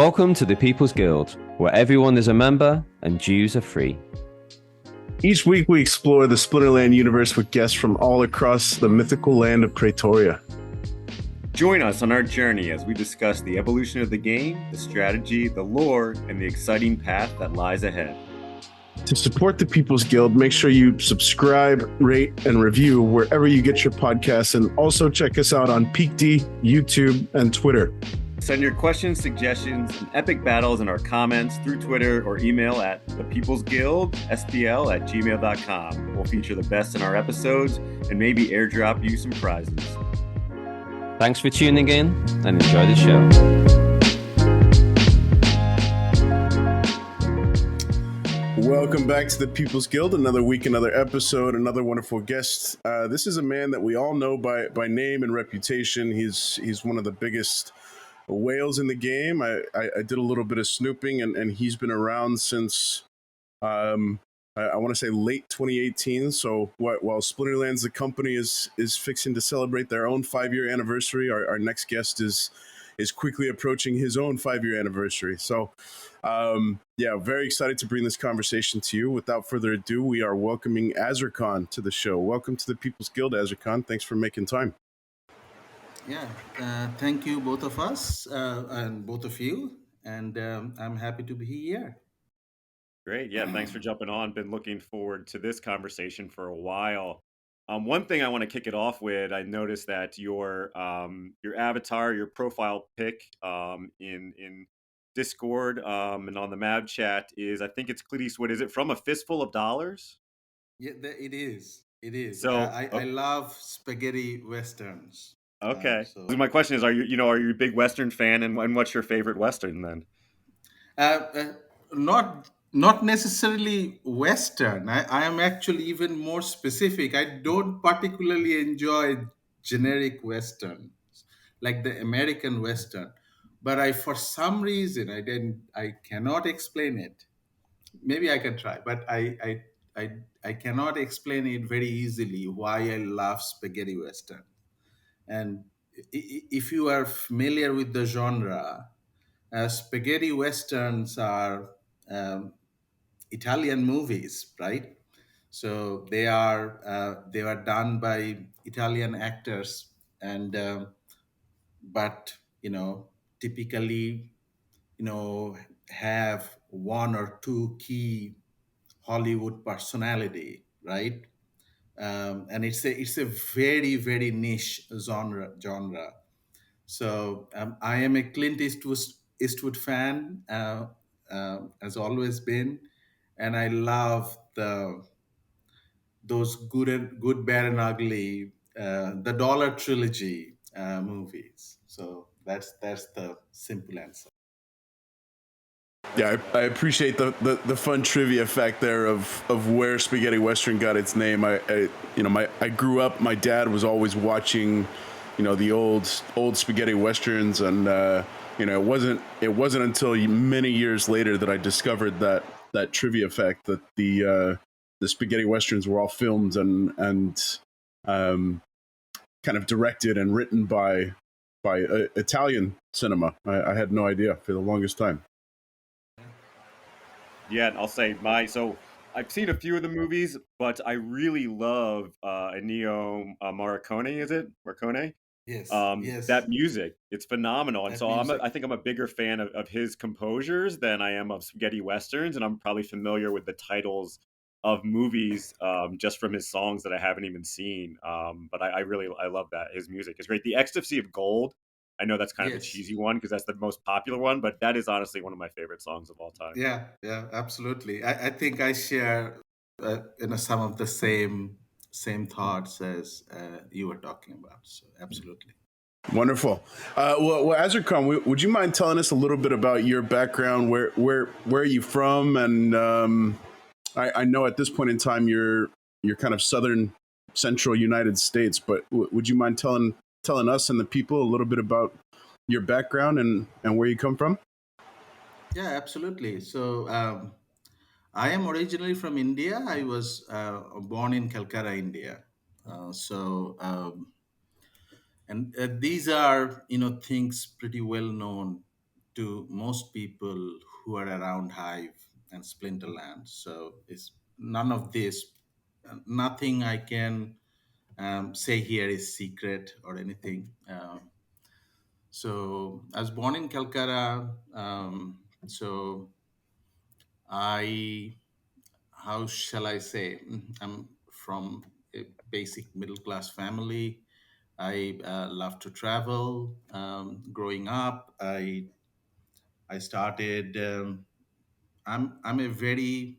Welcome to the People's Guild, where everyone is a member and dues are free. Each week we explore the Splinterland universe with guests from all across the mythical land of Praetoria. Join us on our journey as we discuss the evolution of the game, the strategy, the lore, and the exciting path that lies ahead. To support the People's Guild, make sure you subscribe, rate, and review wherever you get your podcasts, and also check us out on PeakD, YouTube, and Twitter. Send your questions, suggestions, and epic battles in our comments through Twitter or email at thepeoplesguildspl@gmail.com. We'll feature the best in our episodes and maybe airdrop you some prizes. Thanks for tuning in and enjoy the show. Welcome back to the People's Guild. Another week, another episode, another wonderful guest. This is a man that we all know by name and reputation. He's one of the biggest whales in the game. I did a little bit of snooping, and he's been around since I want to say late 2018. So while Splinterlands, the company, is fixing to celebrate their own 5-year anniversary, our next guest is quickly approaching his own 5-year anniversary. So very excited to bring this conversation to you. Without further ado, we are welcoming Azircon to the show. Welcome to the People's Guild, Azircon. Thanks for making time. Yeah, thank you, both of us and both of you. And I'm happy to be here. Great. Yeah, thanks for jumping on. Been looking forward to this conversation for a while. One thing I want to kick it off with, I noticed that your avatar, your profile pic in Discord and on the Mab chat is, I think it's Clint Eastwood. Is it from A Fistful of Dollars? Yeah, it is. It is. So I love spaghetti westerns. okay. So my question is, are you a big Western fan, and what's your favorite Western then? Not necessarily Western. I am actually even more specific. I don't particularly enjoy generic Western, like the American Western. But for some reason, I cannot explain it. Maybe I can try, but I cannot explain it very easily why I love spaghetti Western. And if you are familiar with the genre, spaghetti westerns are um, Italian movies, right? So they were done by Italian actors, and but typically have one or two key Hollywood personality, right? And it's a very very niche genre. So I am a Clint Eastwood fan, has always been, and I love those good, bad, and ugly, the Dollar Trilogy movies. So that's the simple answer. Yeah, I appreciate the fun trivia fact there of where spaghetti western got its name. I grew up. My dad was always watching, the old spaghetti westerns, and it wasn't until many years later that I discovered that trivia fact that the spaghetti westerns were all filmed and kind of directed and written by Italian cinema. I had no idea for the longest time. Yeah, I'll say so I've seen a few of the movies, but I really love Ennio Morricone. Is it Morricone? Yes. Yes. That music, it's phenomenal. And That so music. I think I'm a bigger fan of his composures than I am of spaghetti westerns, and I'm probably familiar with the titles of movies just from his songs that I haven't even seen. But I love that his music is great. The Ecstasy of Gold, I know that's kind of a Yes. cheesy one because that's the most popular one, but that is honestly one of my favorite songs of all time. Yeah, absolutely. I think I share some of the same thoughts as you were talking about. So absolutely. Wonderful. Well, Azircon, would you mind telling us a little bit about your background? Where are you from? And I know at this point in time you're kind of central United States, but would you mind telling us and the people a little bit about your background and where you come from? Yeah, absolutely. So I am originally from India. I was born in Calcutta, India. And these are things pretty well known to most people who are around Hive and Splinterland. So it's none of this, nothing I can say here is secret or anything. So I was born in Calcutta. So I, how shall I say, I'm from a basic middle class family. I love to travel. Growing up, I started. I'm a very,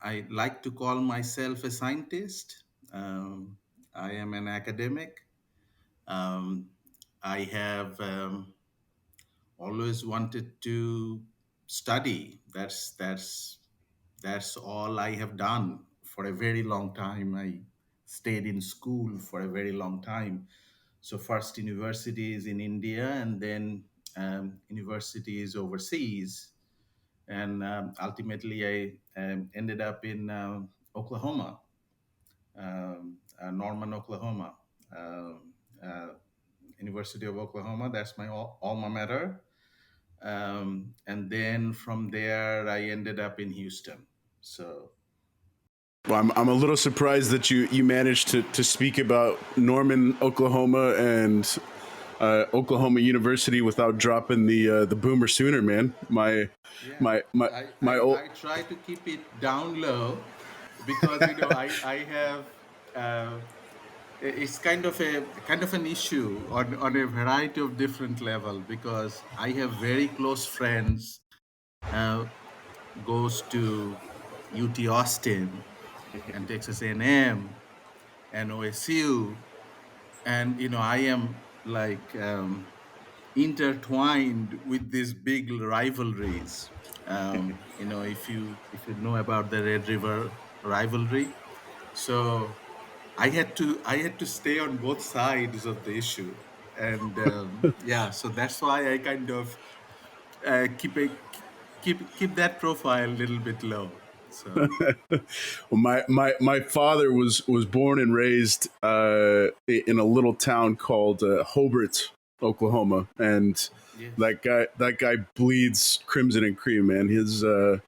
I like to call myself a scientist. Um, I am an academic. Um, I have always wanted to study. That's all I have done for a very long time. I stayed in school for a very long time. So first universities in India, and then universities overseas, and ultimately I ended up in Oklahoma, Norman, Oklahoma, um, uh, University of Oklahoma. That's my alma mater. And then from there, I ended up in Houston. So Well, I'm a little surprised that you managed to speak about Norman, Oklahoma, and Oklahoma University without dropping the Boomer Sooner, man. yeah, My my I, my I, old I try to keep it down low because I have it's kind of an issue on a variety of different level because I have very close friends uh, goes to UT Austin and Texas A&M and OSU, and I am like intertwined with these big rivalries. If you know about the Red River rivalry, so I had to stay on both sides of the issue, and yeah, so that's why I kind of keep that profile a little bit low. So well, my father was born and raised in a little town called Hobart, Oklahoma, and yes, that guy bleeds crimson and cream, man. His you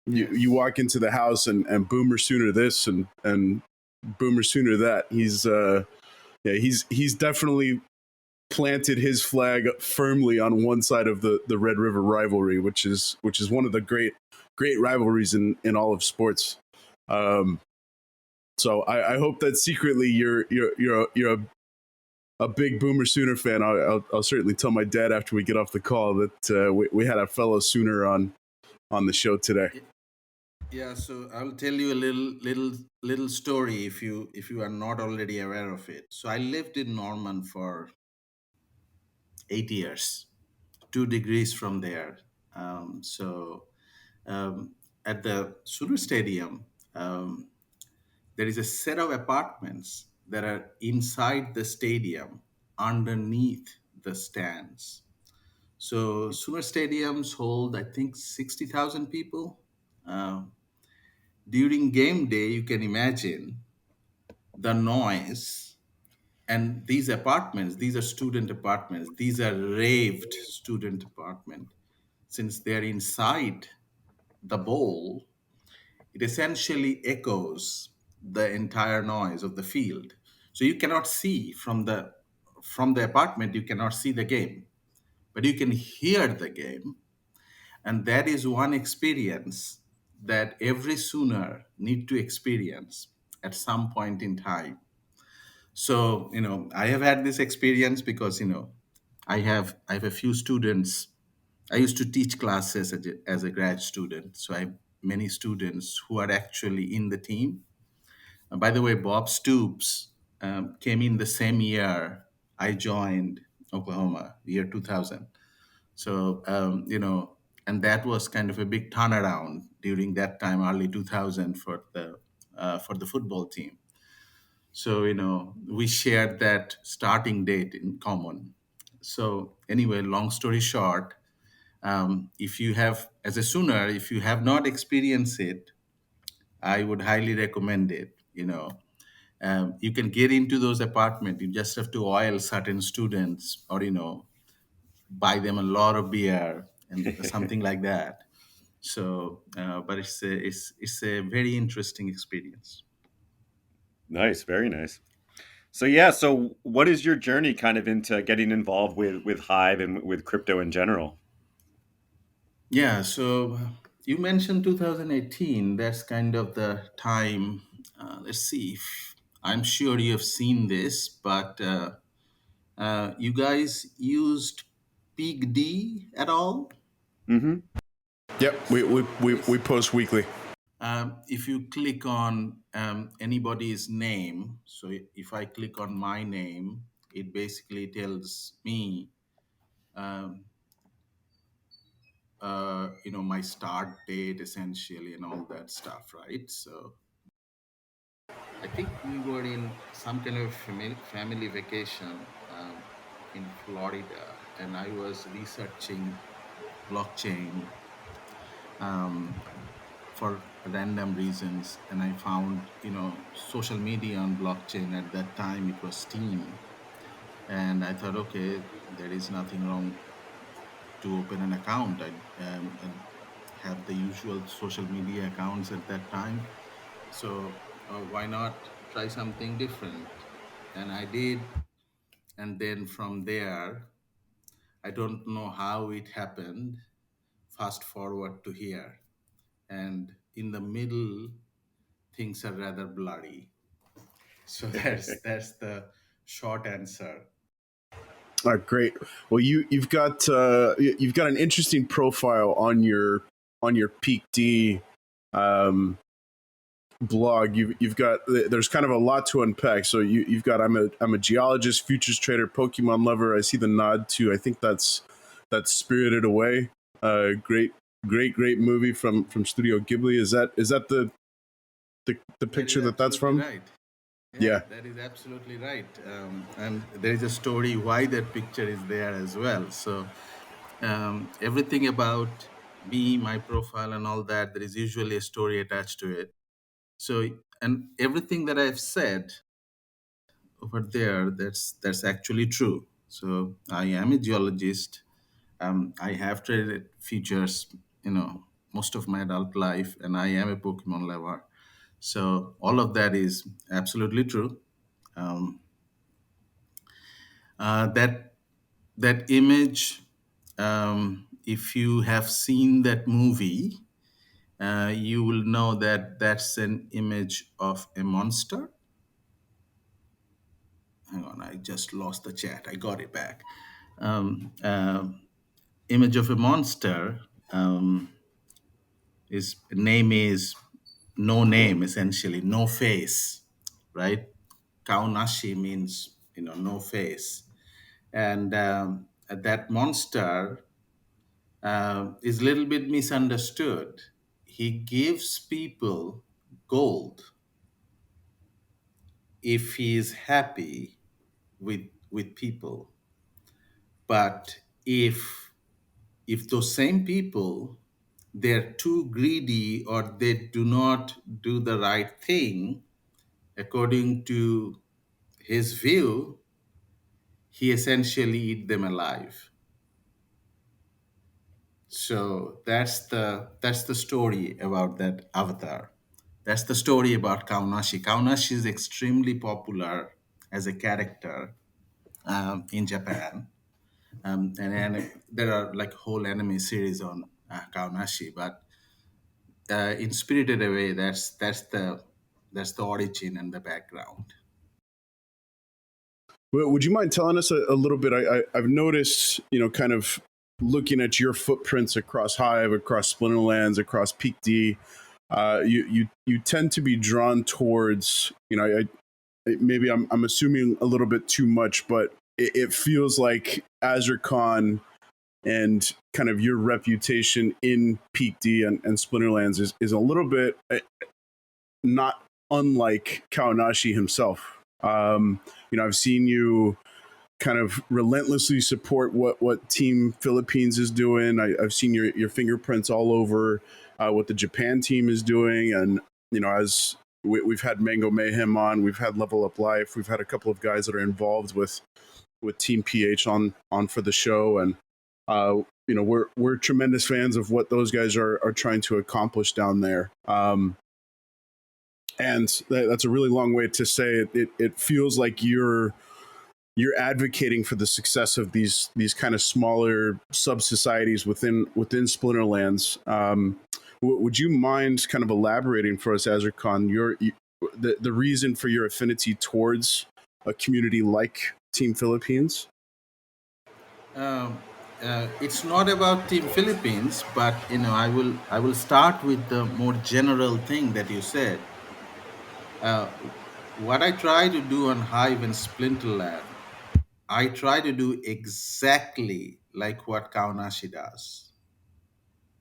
yes. walk into the house and Boomer Sooner this and Boomer Sooner that. He's definitely planted his flag firmly on one side of the Red River rivalry, which is one of the great rivalries in all of sports. Um, so I hope that secretly you're a big Boomer Sooner fan. I'll certainly tell my dad after we get off the call that we had a fellow Sooner on the show today. Yeah, so I'll tell you a little story if you are not already aware of it. So I lived in Norman for 8 years, 2 degrees from there. So um, at the Sooner Stadium, um, there is a set of apartments that are inside the stadium, underneath the stands. So Sooner stadiums hold, I think, 60,000 people. Um, During game day, you can imagine the noise. And these are student apartments. These are raved student apartments. Since they're inside the bowl, it essentially echoes the entire noise of the field. So you cannot see from the apartment, you cannot see the game, but you can hear the game. And that is one experience that every Sooner need to experience at some point in time. So I have had this experience because I have a few students. I used to teach classes as a grad student, so I have many students who are actually in the team. By the way, Bob Stoops came in the same year I joined Oklahoma, year 2000. So and that was kind of a big turnaround during that time, early 2000, for the football team. So we shared that starting date in common. So anyway, long story short, if you have, as a Sooner, if you have not experienced it, I would highly recommend it. You can get into those apartments. You just have to oil certain students, or buy them a lot of beer and something like that. So, but it's a very interesting experience. Nice, very nice. So yeah, so what is your journey kind of into getting involved with Hive and with crypto in general? Yeah, so you mentioned 2018. That's kind of the time. Let's see. If, I'm sure you have seen this, but you guys used Peak D at all? Mm-hmm. Yep, we post weekly. If you click on anybody's name, so if I click on my name, it basically tells me, um, my start date essentially and all that stuff, right? So I think we were in some kind of family vacation in Florida, and I was researching blockchain um, for random reasons, and I found social media on blockchain. At that time it was Steem, and I thought, okay, there is nothing wrong to open an account. I have the usual social media accounts at that time, so why not try something different? And I did, and then from there, I don't know how it happened. Fast forward to here, and in the middle, things are rather blurry. So that's the short answer. Great. Well, you've got an interesting profile on your Peak D um, blog. You've got there's kind of a lot to unpack. So you've got I'm a geologist, futures trader, Pokemon lover. I see the nod to, I think that's Spirited Away. Great movie from Studio Ghibli. Is that the That is picture that's absolutely from? right. Yeah, Yeah. that is absolutely right. And there is a story why that picture is there as well. So everything about me, my profile, and all that, there is usually a story attached to it. So, and everything that I've said over there, that's actually true. So I am a geologist. I have traded futures, most of my adult life, and I am a Pokemon lover. So all of that is absolutely true. Um, that that image, if you have seen that movie, you will know that that's an image of a monster. Hang on, I just lost the chat. I got it back. Um, uh, Image of a monster. His name is no name, essentially, no face, right? Kaonashi means, no face. And that monster is a little bit misunderstood. He gives people gold if he is happy with people. But if those same people, they're too greedy or they do not do the right thing according to his view, he essentially eat them alive. So that's the story about that avatar. That's the story about Kaonashi. Kaonashi is extremely popular as a character in Japan, and there are like whole anime series on Kaonashi. But in Spirited Away, that's the origin and the background. Well, would you mind telling us a little bit? I've noticed, kind of looking at your footprints across Hive, across Splinterlands, across Peak D. You tend to be drawn towards, maybe I'm assuming a little bit too much, but it feels like Azircon and kind of your reputation in Peak D and Splinterlands is a little bit not unlike Kaonashi himself. I've seen you kind of relentlessly support what Team Philippines is doing. I've seen your fingerprints all over what the Japan team is doing, and as we've had Mango Mayhem on, we've had Level Up Life, we've had a couple of guys that are involved with Team PH on for the show, and we're tremendous fans of what those guys are trying to accomplish down there. And that's a really long way to say it. It feels like you're advocating for the success of these kind of smaller sub societies within Splinterlands. Would you mind kind of elaborating for us, Azircon, the reason for your affinity towards a community like Team Philippines? Um, it's not about Team Philippines, but I will start with the more general thing that you said. Uh, what I try to do on Hive and Splinterland, I try to do exactly like what Kaonashi does.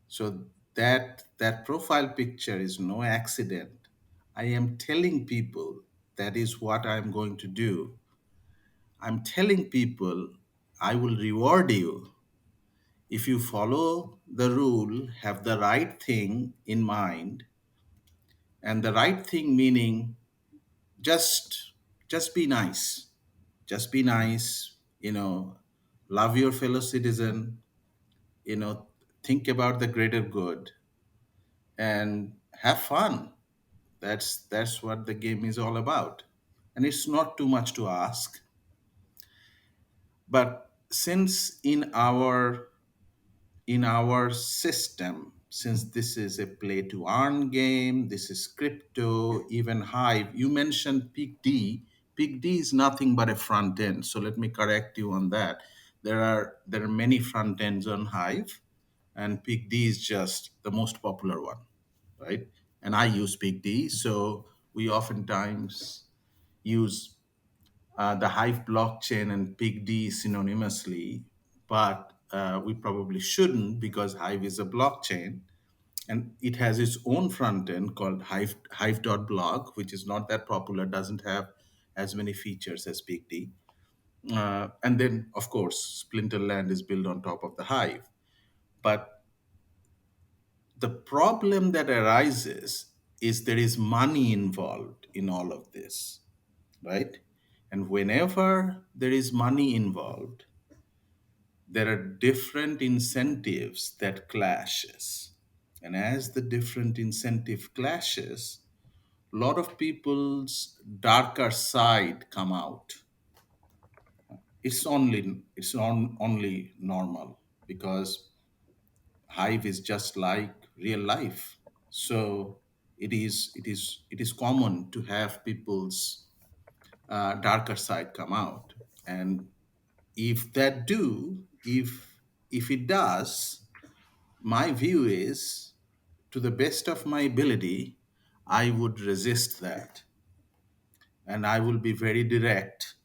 So that profile picture is no accident. I am telling people that is what I'm going to do. I'm telling people I will reward you if you follow the rule, have the right thing in mind, and the right thing meaning just just be nice. Just be nice, love your fellow citizen, think about the greater good and have fun. That's what the game is all about. And it's not too much to ask. But since in our system, since this is a play to earn game, this is crypto, even Hive, you mentioned Peak D. Peak D is nothing but a front end. So let me correct you on that. There are many front ends on Hive, and Peak D is just the most popular one, right? And I use Peak D, so we oftentimes use the Hive blockchain and PigD synonymously, but we probably shouldn't because Hive is a blockchain and it has its own front end called Hive.blog, which is not that popular, doesn't have as many features as PigD. And then, of course, Splinterland is built on top of the Hive. But the problem that arises is there is money involved in all of this, right? And whenever there is money involved, there are different incentives that clashes. And as the different incentive clashes, a lot of people's darker side come out. It's only normal because Hive is just like real life. So it is common to have people's darker side come out. And if it does, my view is, to the best of my ability, I would resist that, and I will be very direct,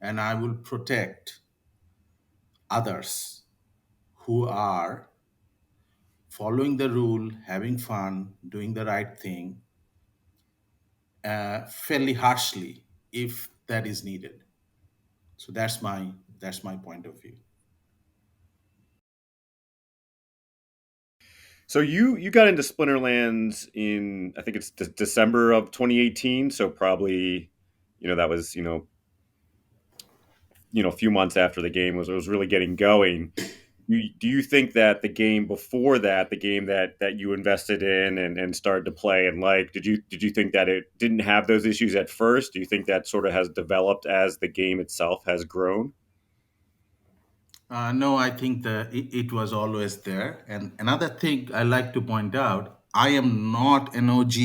and I will protect others who are following the rule, having fun, doing the right thing, fairly harshly if that is needed. So that's my point of view. So you got into Splinterlands in, I think it's December of 2018. So probably, that was a few months after the game was really getting going. Do you think that the game before that, the game that you invested in and started to play and like, did you think that it didn't have those issues at first? Do you think that sort of has developed as the game itself has grown? No, I think it was always there. And another thing I like to point out, I am not an OG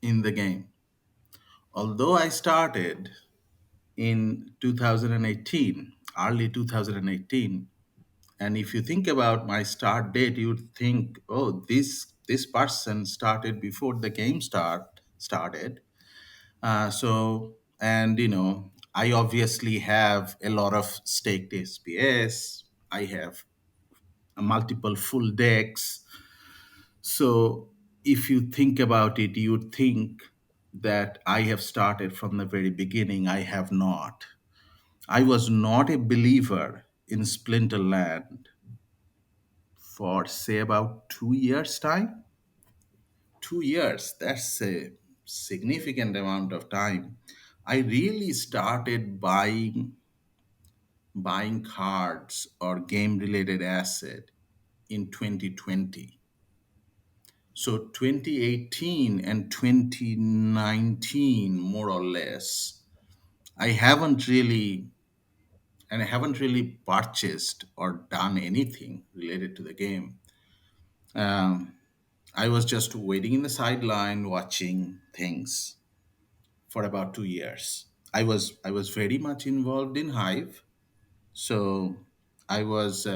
in the game. Although I started in 2018, early 2018, and if you think about my start date, you'd think, oh, this person started before the game started. And I obviously have a lot of staked SPS. I have multiple full decks. So if you think about it, you think that I have started from the very beginning. I have not. I was not a believer in Splinterland for, say, about 2 years' time. 2 years, that's a significant amount of time. I really started buying buying cards or game related asset in 2020. So 2018 and 2019, more or less, I haven't really I haven't really purchased or done anything related to the game. Um, I was just waiting in the sideline watching things for about 2 years. I was very much involved in Hive, so I was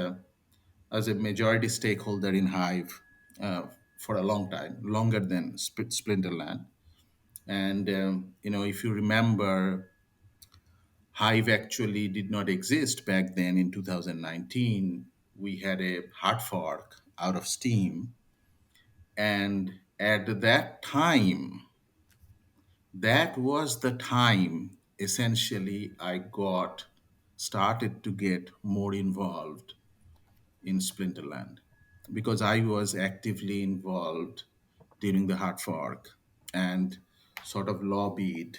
as a majority stakeholder in Hive for a long time, longer than Splinterland. And if you remember, Hive actually did not exist back then in 2019. We had a hard fork out of Steem, and at that time, that was the time essentially I got started to get more involved in Splinterland because I was actively involved during the hard fork and sort of lobbied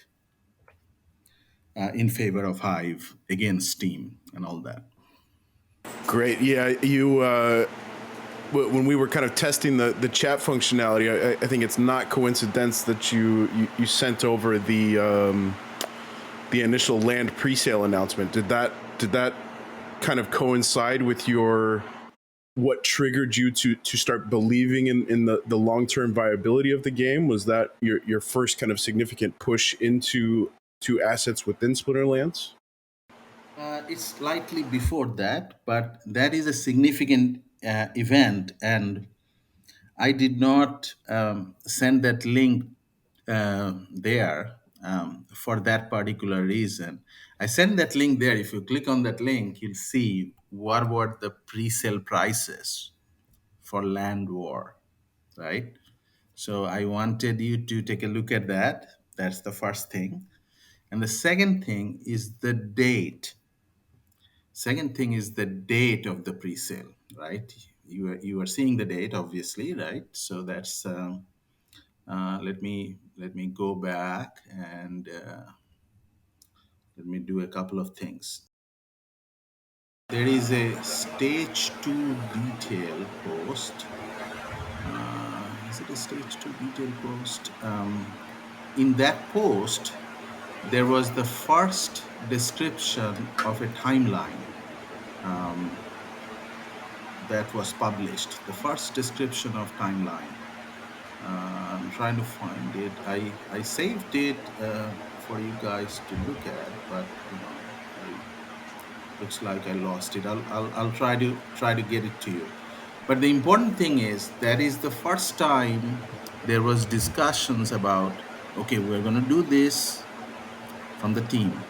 in favor of Hive against Steam and all that. Great. Yeah, you. When we were kind of testing the chat functionality, I think it's not coincidence that you sent over the initial land presale announcement. Did that kind of coincide with what triggered you to start believing in the long-term viability of the game? Was that your first kind of significant push into assets within Splinterlands? It's slightly before that, but that is a significant event, and I did not send that link there for that particular reason. I sent that link there. If you click on that link, you'll see what were the pre-sale prices for Land War, right? So I wanted you to take a look at that. That's the first thing. And the second thing is the date. Second thing is the date of the pre-sale, right? You are seeing the date, obviously, right? So that's let me go back and let me do a couple of things. There is a stage two detail post. Is it a stage two detail post? In that post, there was the first description of a timeline that was published. The first description of timeline. I'm trying to find it. I saved it for you guys to look at, but looks like I lost it. I'll try to get it to you. But the important thing is that is the first time there was discussions about, okay, we're going to do this from the team.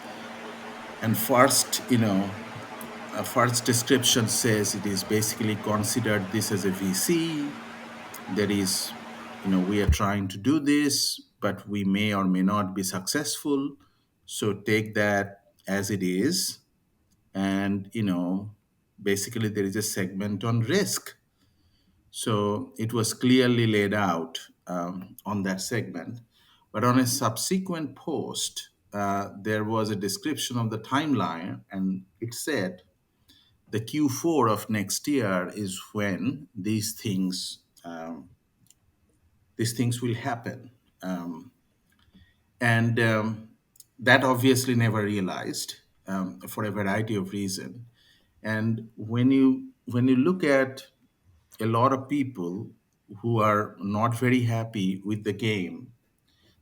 And first, a first description says it is basically considered this as a VC. There is, we are trying to do this, but we may or may not be successful. So take that as it is. And, basically there is a segment on risk. So it was clearly laid out on that segment. But on a subsequent post, there was a description of the timeline, and it said the Q4 of next year is when these things will happen. And that obviously never realized for a variety of reasons. And when you look at a lot of people who are not very happy with the game,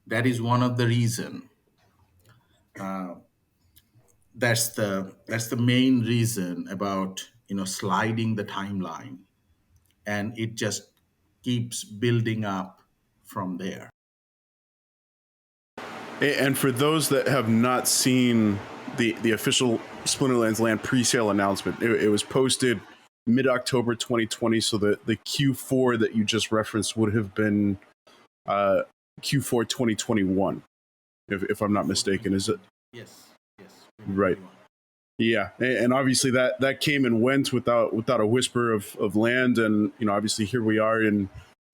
that is one of the reason. That's the main reason about sliding the timeline, and it just keeps building up from there. And for those that have not seen the official Splinterlands Land pre-sale announcement, it was posted mid-October 2020, so the Q4 that you just referenced would have been Q4 2021, if I'm not mistaken. Is it? Yes. Right. Yeah, and obviously that came and went without a whisper of land, and obviously here we are in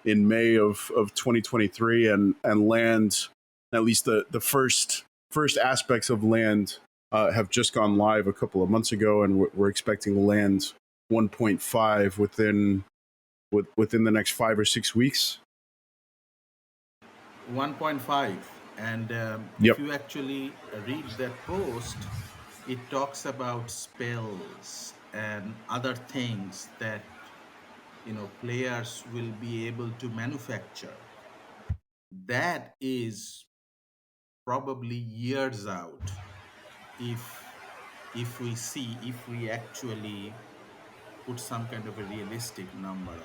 May of 2023, and land, at least the first aspects of land have just gone live a couple of months ago, and we're expecting to land 1.5 within the next 5 or 6 weeks. 1.5. And if Yep. you actually read that post, it talks about spells and other things that players will be able to manufacture. That is probably years out, if if we actually put some kind of a realistic number on it.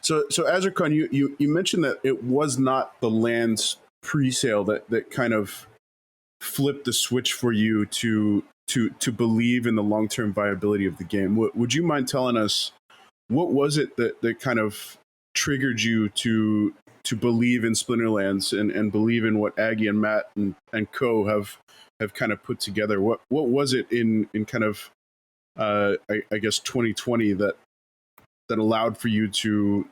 So Azircon, you mentioned that it was not the land's pre-sale that kind of flipped the switch for you to believe in the long-term viability of the game. Would you mind telling us what was it that kind of triggered you to believe in Splinterlands and believe in what Aggie and Matt and Co have kind of put together? What was it in kind of I guess 2020 that allowed for you to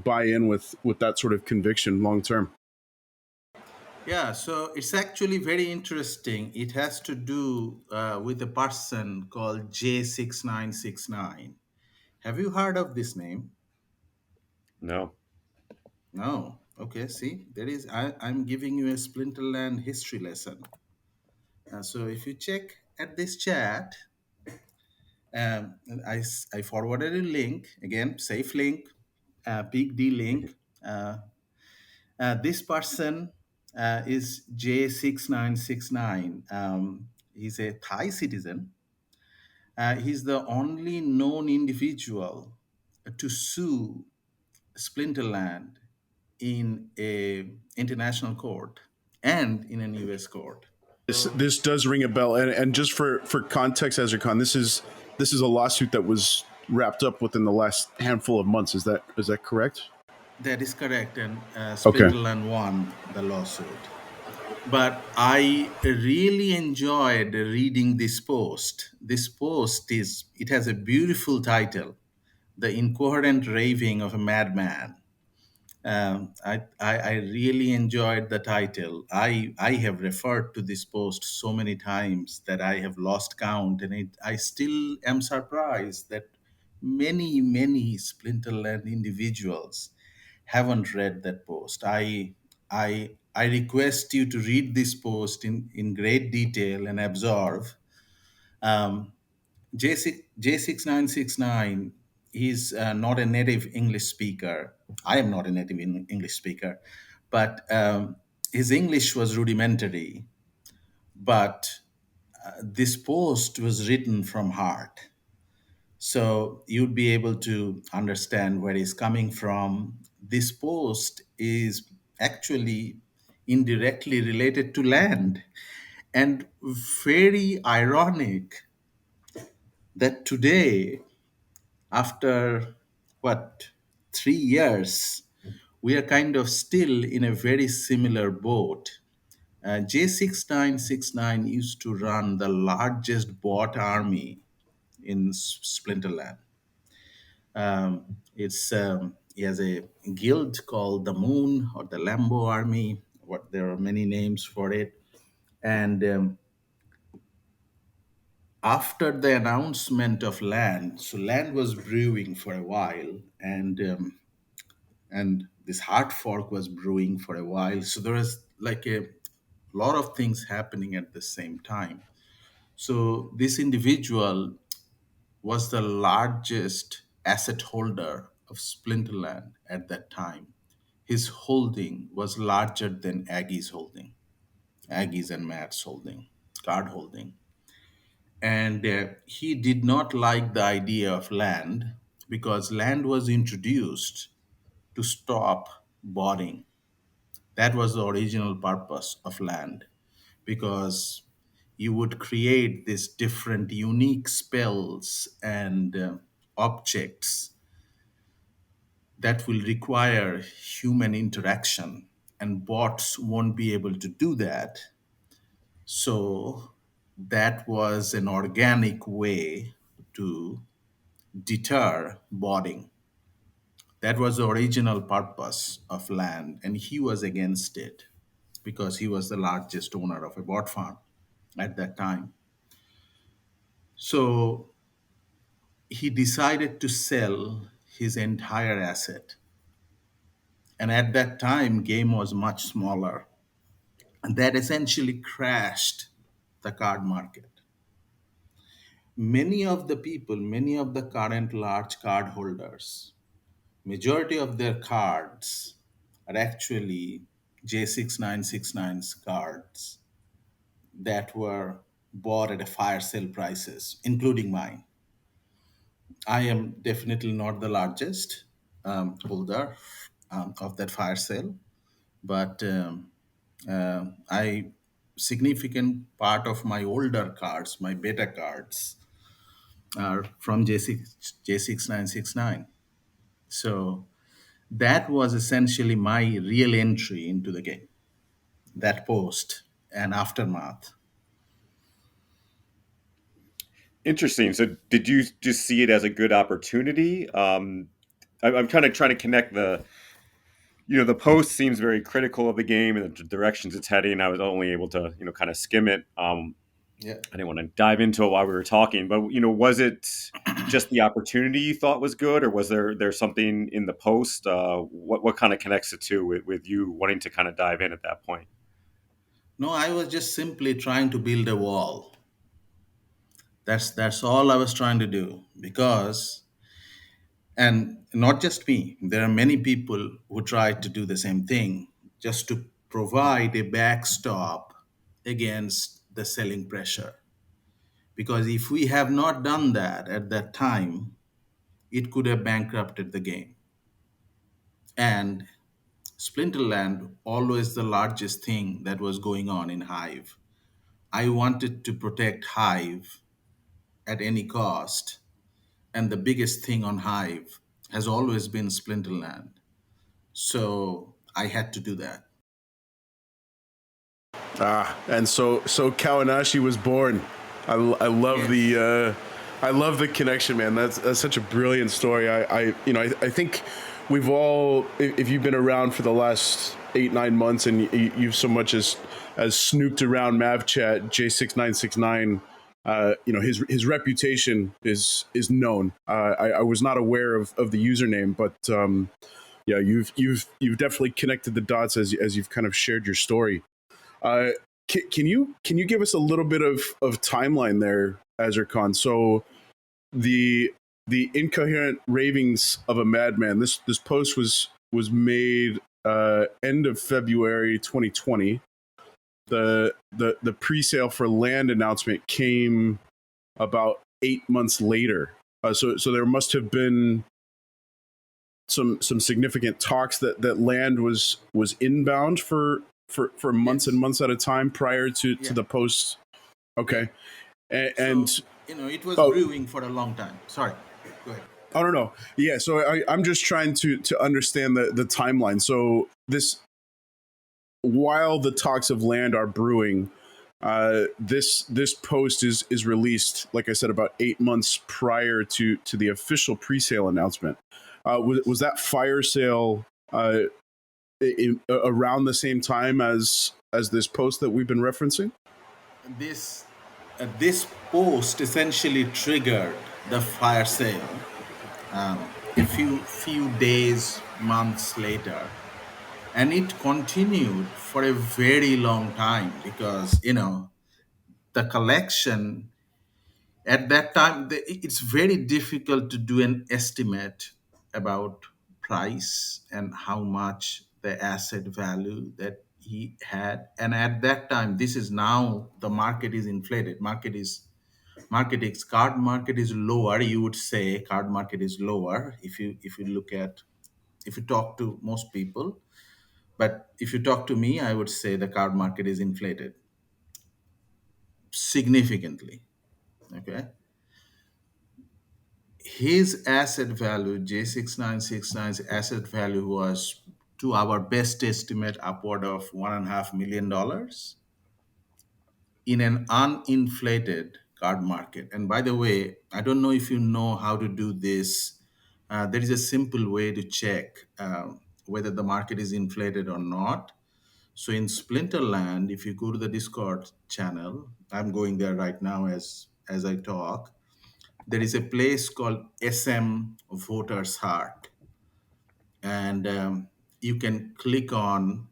buy in with that sort of conviction long term? Yeah, so it's actually very interesting. It has to do with a person called J6969. Have you heard of this name? No. No. Okay, see, I'm giving you a Splinterland history lesson. So if you check at this chat, I forwarded a link, again, safe link, big D link. Uh, this person is J6969. He's a Thai citizen. He's the only known individual to sue Splinterland in a international court and in an US court. This does ring a bell, and just for context, Ezracon, this is a lawsuit that was wrapped up within the last handful of months. Is that correct? That is correct, and Okay. Splinterland won the lawsuit. But I really enjoyed reading this post. This post it has a beautiful title, "The Incoherent Raving of a Madman." I really enjoyed the title. I have referred to this post so many times that I have lost count, and I still am surprised that many Splinterland individuals haven't read that post. I request you to read this post in great detail and absorb. Um, J6969, he's not a native English speaker. I am not a native English speaker, but his English was rudimentary. But this post was written from heart. So you'd be able to understand where he's coming from. This post is actually indirectly related to land, and very ironic that today, after what, 3 years, we are kind of still in a very similar boat. J6969 used to run the largest bot army in Splinterland. He has a guild called the Moon or the Lambo Army. What there are many names for it, and after the announcement of land, so land was brewing for a while, and this hard fork was brewing for a while. So there was like a lot of things happening at the same time. So this individual was the largest asset holder of Splinterland at that time. His holding was larger than Aggie's and Matt's holding, card holding. And he did not like the idea of land because land was introduced to stop boarding. That was the original purpose of land, because you would create these different unique spells and objects that will require human interaction, and bots won't be able to do that. So that was an organic way to deter boarding. That was the original purpose of land, and he was against it. because he was the largest owner of a bot farm at that time. So he decided to sell his entire asset. And at that time, game was much smaller. And that essentially crashed the card market. Many of the people, many of the current large card holders, majority of their cards are actually J6969's cards that were bought at a fire sale prices, including mine. I am definitely not the largest holder of that fire sale, but I significant part of my older cards, my beta cards, are from J6969. So that was essentially my real entry into the game. That post and aftermath. Interesting. So, did you just see it as a good opportunity? I'm kind of trying to connect the post seems very critical of the game and the directions it's heading. I was only able to, kind of skim it. Yeah. I didn't want to dive into it while we were talking, but was it just the opportunity you thought was good, or was there something in the post? What kind of connects the two with you wanting to kind of dive in at that point? No, I was just simply trying to build a wall. That's all I was trying to do because, and not just me, there are many people who try to do the same thing just to provide a backstop against the selling pressure. Because if we have not done that at that time, it could have bankrupted the game. And Splinterland, always the largest thing that was going on in Hive. I wanted to protect Hive at any cost. And the biggest thing on Hive has always been Splinterland. So I had to do that. And so Kaonashi was born. I love Yes. I love the connection, man. That's such a brilliant story. I think we've all, if you've been around for the last 8-9 months and you've so much as snooped around MavChat J6969, his reputation is known. I was not aware of the username, but yeah, you've definitely connected the dots as you've kind of shared your story. Uh, can you give us a little bit of timeline there, Azircon? So the incoherent ravings of a madman. This post was made end of February 2020. The pre-sale for land announcement came about 8 months later. So there must have been some significant talks that land was inbound for months and Yes. months at a time prior to Yeah. the post. Yeah. Okay, and So, it was oh, brewing for a long time. Sorry. Go ahead. I don't know. Yeah, so I'm just trying to understand the timeline. So this, while the talks of land are brewing, this post is released, like I said, about 8 months prior to the official pre-sale announcement. Was that fire sale around the same time as this post that we've been referencing? This this post essentially triggered the fire sale um, a few days, months later, and it continued for a very long time because the collection at that time it's very difficult to do an estimate about price and how much the asset value that he had. And at that time, this is now the market is inflated, card market is lower. You would say card market is lower if you look at, if you talk to most people. But if you talk to me, I would say the card market is inflated significantly. Okay. His asset value, J6969's asset value, was, to our best estimate, upward of $1.5 million in an uninflated card market. And by the way, I don't know if you know how to do this. There is a simple way to check whether the market is inflated or not. So in Splinterland, if you go to the Discord channel, I'm going there right now as I talk. There is a place called SM Voters Heart, and you can click on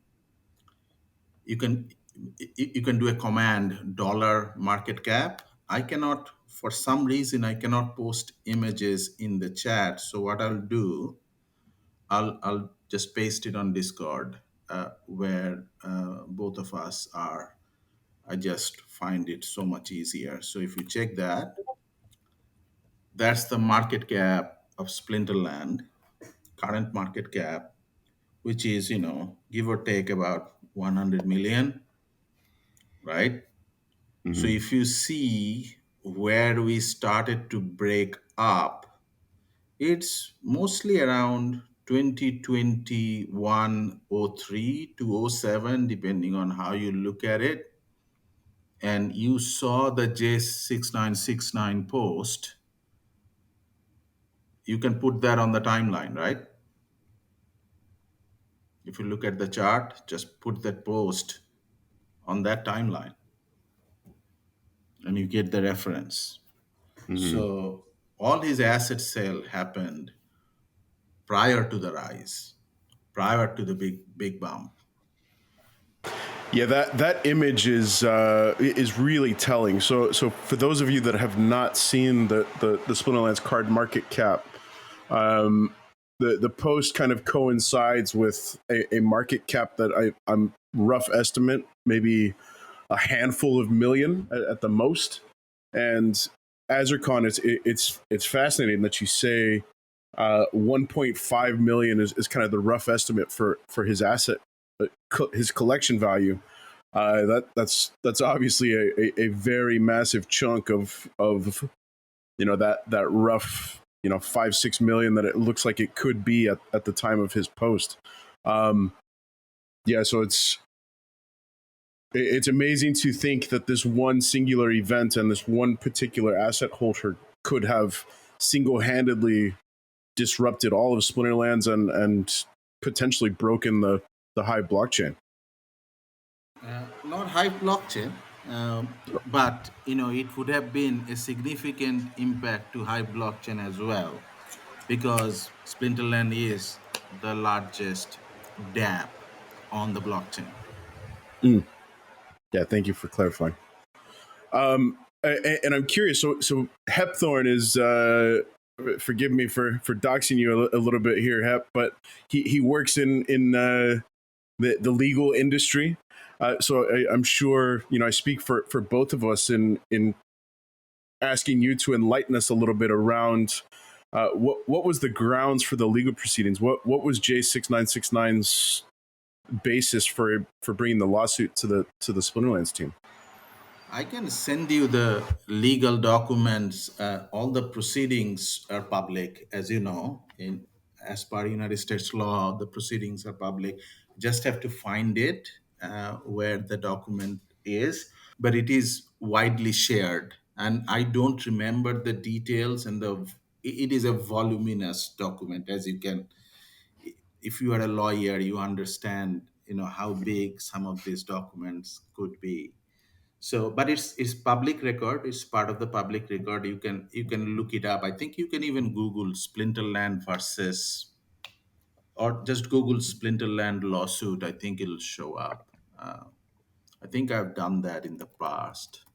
you can you can do a command dollar market cap. I cannot, for some reason, I cannot post images in the chat. So what I'll do, I'll just paste it on Discord, where both of us are. I just find it so much easier. So if you check that, that's the market cap of Splinterland, current market cap, which is, give or take about 100 million, right? So Mhm. if you see where we started to break up, it's mostly around 2021 03 to '07, depending on how you look at it. And you saw the J6969 post. You can put that on the timeline, right? If you look at the chart, just put that post on that timeline and you get the reference. Mhm. So all his asset sale happened prior to the rise, prior to the big bump. Yeah, that image is really telling. So for those of you that have not seen the Splinterlands card market cap, the post kind of coincides with a market cap that I'm rough estimate maybe a handful of million at the most. And Azircon, it's fascinating that you say 1.5 million is kind of the rough estimate for his asset, his collection value. That's obviously a very massive chunk of that rough 5-6 million that it looks like it could be at the time of his post. Yeah, so it's amazing to think that this one singular event and this one particular asset holder could have single-handedly disrupted all of Splinterlands and potentially broken the Hive blockchain. Not Hive blockchain, but it would have been a significant impact to Hive blockchain as well, because Splinterland is the largest dApp on the blockchain. Yeah, thank you for clarifying. And I'm curious. So Hepthorn is. Forgive me for doxing you a little bit here, Hep, but he works in the legal industry. So I'm sure I speak for both of us in asking you to enlighten us a little bit around what was the grounds for the legal proceedings. What was J6969's basis for bringing the lawsuit to the Splinterlands team? I can send you the legal documents. All the proceedings are public, as you know. As per United States law, the proceedings are public. Just have to find it where the document is, but it is widely shared. And I don't remember the details, and it is a voluminous document, as you can. If you are a lawyer, you understand, how big some of these documents could be. So but it's public record. It's part of the public record. You can look it up. I think you can even Google Splinterland versus, or just Google Splinterland lawsuit. I think it'll show up. I think I've done that in the past.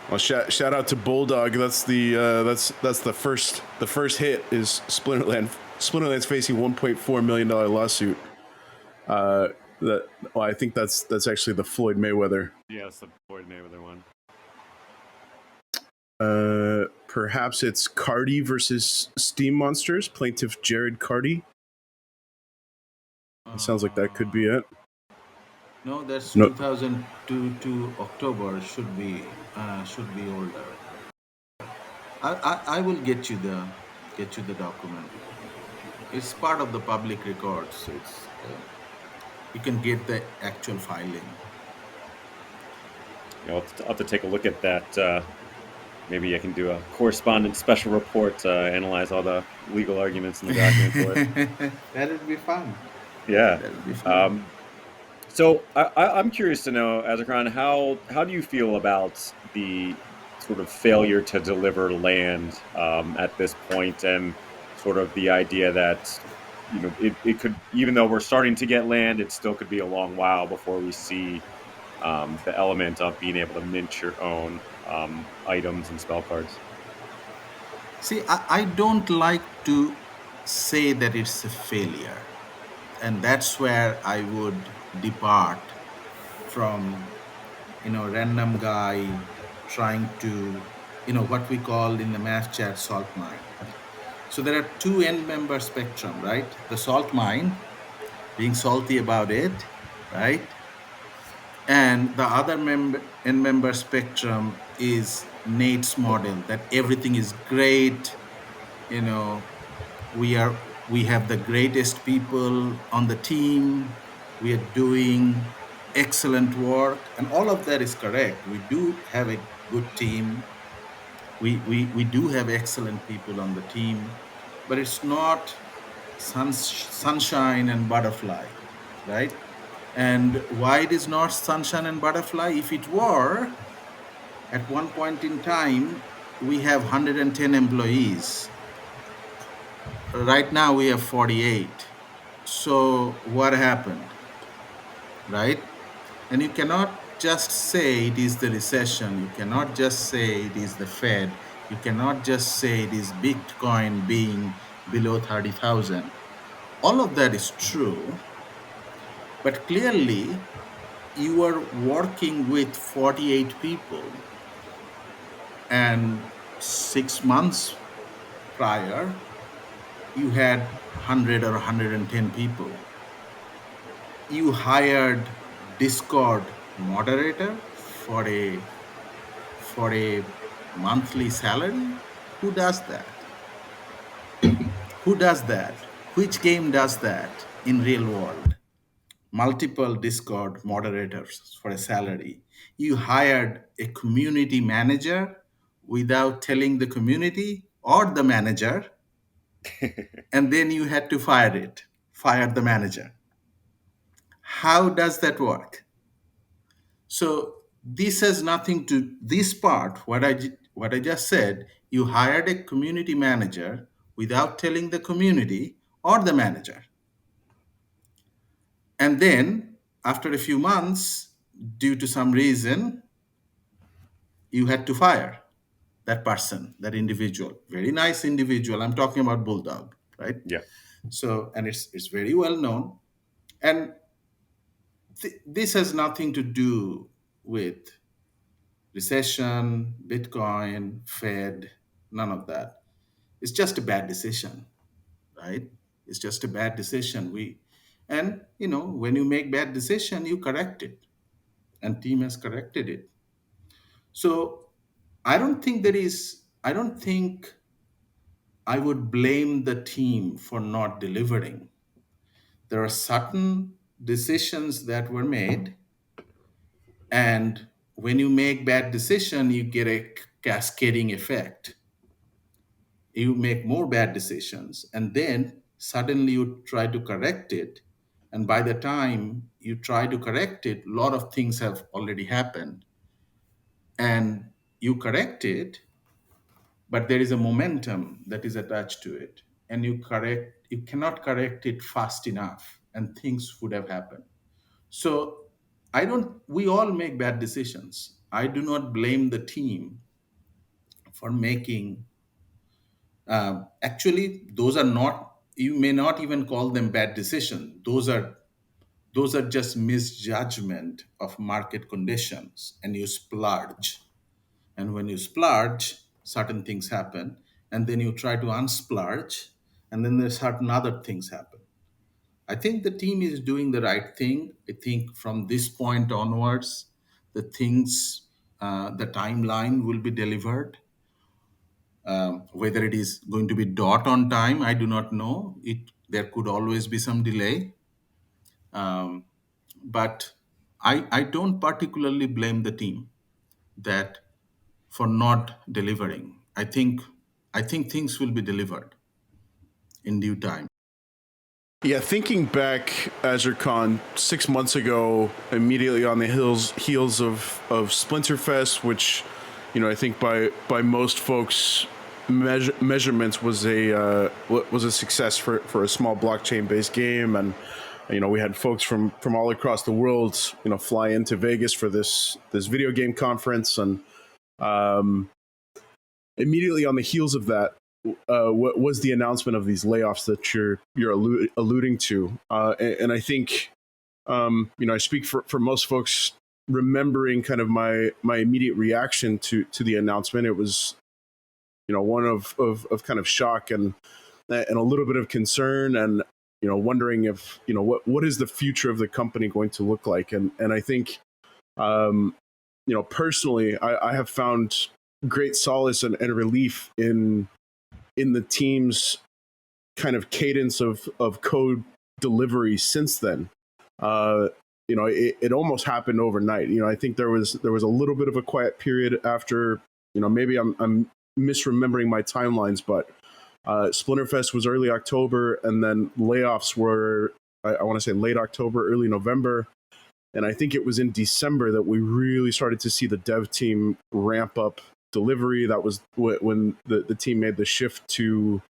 Well, shout out to Bulldog. That's the first hit is Splinterland's facing $1.4 million lawsuit. I think that's actually the Floyd Mayweather. Yeah, it's the Floyd Mayweather one. Perhaps it's Cardi versus Steem Monsters. Plaintiff Jared Cardi. It sounds like that could be it. No, that's No. 2002 to October. Should be older. I will get you the document. It's part of the public record, so you can get the actual filing. I'll have to take a look at that. Maybe I can do a correspondent special report to analyze all the legal arguments in the document for it. That would be fun. Yeah. That'll be fine. Um, I'm curious to know, Azercon, how do you feel about the sort of failure to deliver land at this point, and sort of the idea that it could, even though we're starting to get land, it still could be a long while before we see the element of being able to mint your own items and spell cards. See, I don't like to say that it's a failure. And that's where I would depart from, random guy trying to, what we call in the math chat salt mine. So there are two end member spectrum, right? The salt mine, being salty about it, right? And the other end member spectrum is Nate's model that everything is great. You know, we have the greatest people on the team. We are doing excellent work, and all of that is correct. We do have a good team. We do have excellent people on the team, but it's not sunshine and butterfly, right? And why it is not sunshine and butterfly? If it were, at one point in time, we have 110 employees. Right now, we have 48. So, what happened, right? And you cannot just say it is the recession. You cannot just say it is the Fed. You cannot just say it is Bitcoin being below 30,000. All of that is true, but clearly you are working with 48 people, and 6 months prior, you had 100 or 110 people. You hired Discord moderator for a monthly salary. Who does that? Who does that? Which game does that in real world? Multiple Discord moderators for a salary. You hired a community manager without telling the community or the manager, and then you had to fire the manager. How does that work? So this has nothing to this part. What I just said. You hired a community manager without telling the community or the manager, and then after a few months, due to some reason, you had to fire that person, that individual. Very nice individual. I'm talking about Bulldog, right? Yeah. So, and it's very well known, and this has nothing to do with recession, Bitcoin, Fed, none of that. It's just a bad decision, right? It's just a bad decision. And when you make bad decision, you correct it, and team has corrected it. So I don't think I would blame the team for not delivering. There are certain decisions that were made, and when you make bad decision, you get a cascading effect. You make more bad decisions, and then suddenly you try to correct it, and by the time you try to correct it, a lot of things have already happened, and you correct it, but there is a momentum that is attached to it, and you cannot correct it fast enough, and things would have happened. So I don't we all make bad decisions. I do not blame the team for making, actually, those are not, you may not even call them bad decisions. Those are just misjudgment of market conditions, and you splurge. And when you splurge, certain things happen, and then you try to unsplurge, and then there's certain other things happen. I think the team is doing the right thing. I think from this point onwards, the timeline will be delivered. Whether it is going to be dot on time, I do not know. There could always be some delay, but I don't particularly blame the team that for not delivering. I think things will be delivered in due time. Yeah, thinking back, Azircon 6 months ago, immediately on the heels of Splinterfest, which, I think by most folks' measurements was a success for a small blockchain based game, and we had folks from all across the world, fly into Vegas for this video game conference, and um, immediately on the heels of that, what was the announcement of these layoffs that you're alluding to? And I think, I speak for most folks remembering kind of my immediate reaction to the announcement. It was, one of kind of shock and a little bit of concern, and wondering if what is the future of the company going to look like. And I think, personally, I have found great solace and relief in the team's kind of cadence of code delivery since then. It almost happened overnight. I think there was a little bit of a quiet period after. Maybe I'm misremembering my timelines, but Splinterfest was early October, and then layoffs were, I want to say, late October, early November. And I think it was in December that we really started to see the dev team ramp up delivery. That was when the team made the shift to,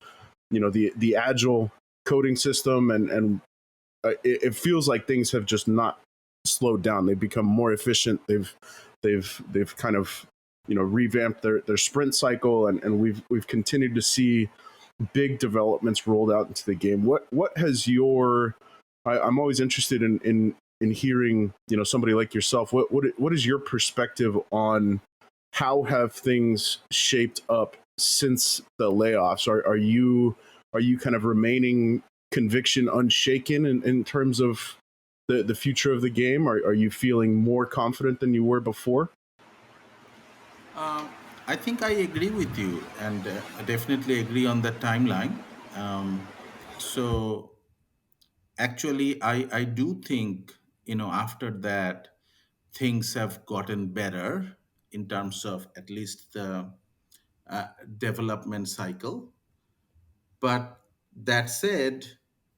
the agile coding system, and it feels like things have just not slowed down. They've become more efficient. They've kind of revamped their sprint cycle, and we've continued to see big developments rolled out into the game. What has I'm always interested in hearing somebody like yourself. What is your perspective on how have things shaped up since the layoffs? Are you kind of remaining conviction unshaken in terms of the future of the game? Are you feeling more confident than you were before? I think I agree with you, and I definitely agree on that timeline. So actually, I do think, after that, things have gotten better in terms of at least the development cycle. But that said,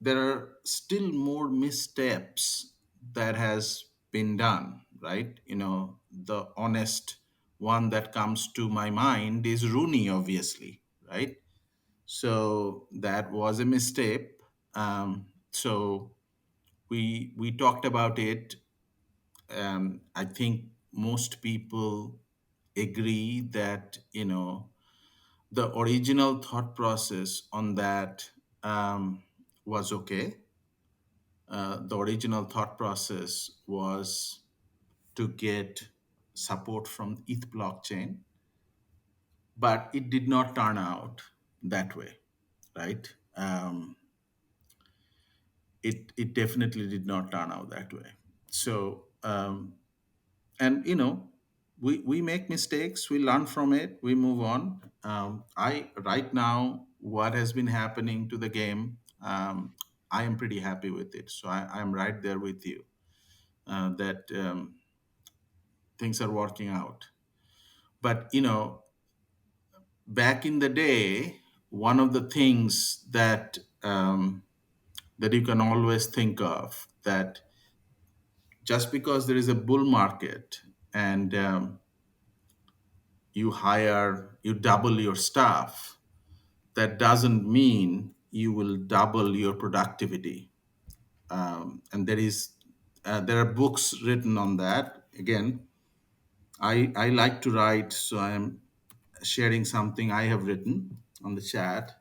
there are still more missteps that has been done, right? The honest one that comes to my mind is Rooney, obviously, right? So that was a mistake. So we talked about it. I think most people agree that the original thought process on that was okay. The original thought process was to get support from ETH blockchain, but it did not turn out that way, right? It definitely did not turn out that way. So and we make mistakes, we learn from it, we move on. I Right now, what has been happening to the game, I am pretty happy with it. So I'm right there with you, that things are working out. But back in the day, one of the things that you can always think of, that just because there is a bull market and you double your staff, that doesn't mean you will double your productivity. And there are books written on that. Again, I like to write, so I am sharing something I have written on the chat.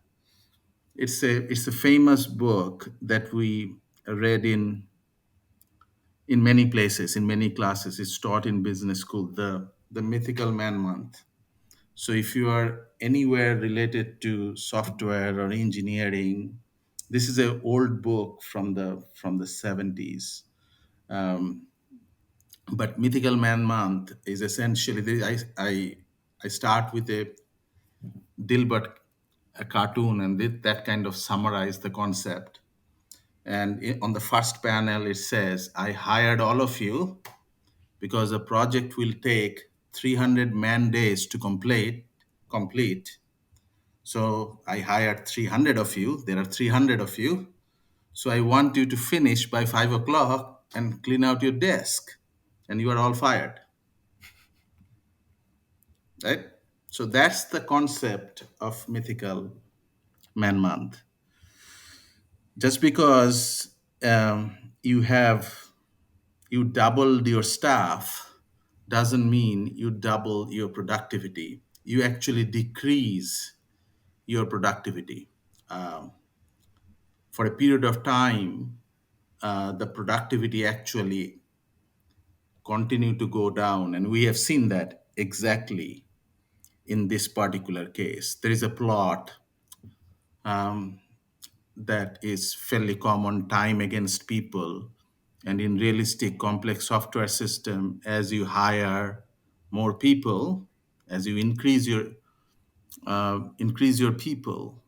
It's a famous book that we read in many places, in many classes. It's taught in business school, the Mythical Man Month. So if you are anywhere related to software or engineering, this is an old book from the 70s. Um, but Mythical Man Month is essentially, I start with a Dilbert a cartoon, and that kind of summarize the concept. And on the first panel, it says, "I hired all of you because the project will take 300 man days to complete. So I hired 300 of you. There are 300 of you. So I want you to finish by 5 o'clock and clean out your desk, and you are all fired, right? So that's the concept of mythical man month. Just because you have you doubled your staff doesn't mean you double your productivity. You actually decrease your productivity. Um, for a period of time, the productivity actually continue to go down, and we have seen that exactly in this particular case. There is a plot um, that is fairly common: time against people. And in realistic complex software system, as you hire more people, as you increase your people,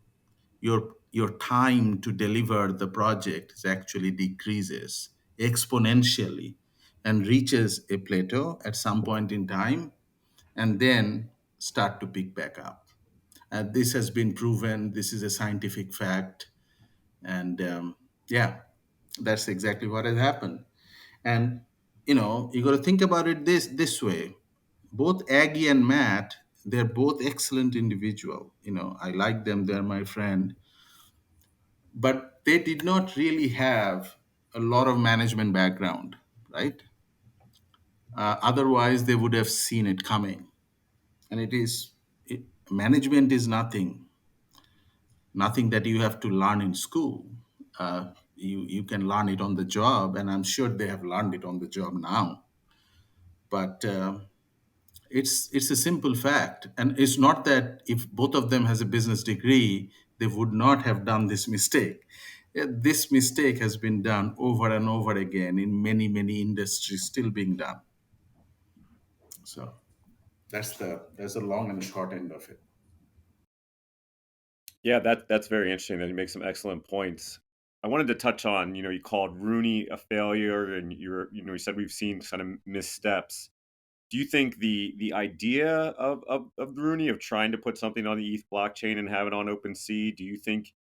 your time to deliver the project is actually decreases exponentially and reaches a plateau at some point in time, and then start to pick back up. This has been proven. This is a scientific fact, and yeah, that's exactly what has happened. And you got to think about it this way: both Aggie and Matt, they're both excellent individual. I like them; they're my friend, but they did not really have a lot of management background, right? Otherwise, they would have seen it coming. And management is nothing that you have to learn in school. You can learn it on the job, and I'm sure they have learned it on the job now. But it's a simple fact, and it's not that if both of them has a business degree, they would not have done this mistake. This mistake has been done over and over again in many industries, still being done. So that's the long and short end of it. Yeah, that's very interesting. That you make some excellent points. I wanted to touch on, you called Rooney a failure, and you said we've seen kind of missteps. Do you think the idea of Rooney of trying to put something on the ETH blockchain and have it on OpenSea, do you think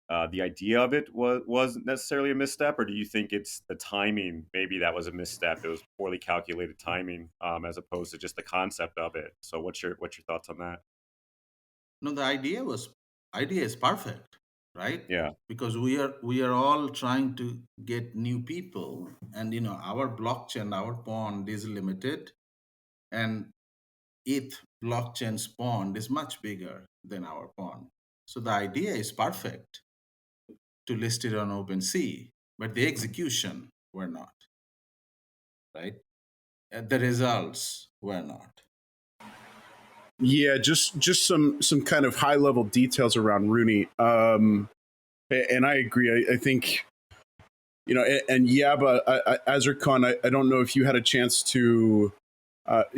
the idea of it wasn't necessarily a misstep, or do you think it's the timing? Maybe that was a misstep. It was poorly calculated timing, as opposed to just the concept of it. So what's your thoughts on that? No, the idea is perfect, right? Yeah. Because we are all trying to get new people, and our blockchain, our pond is limited, and ETH blockchain's pond is much bigger than our pond. So the idea is perfect to list it on OpenSea, but the execution were not, right? The results were not. Yeah, just some kind of high level details around Rooney. And I agree. I think and Yaba Azircon. I don't know if you had a chance to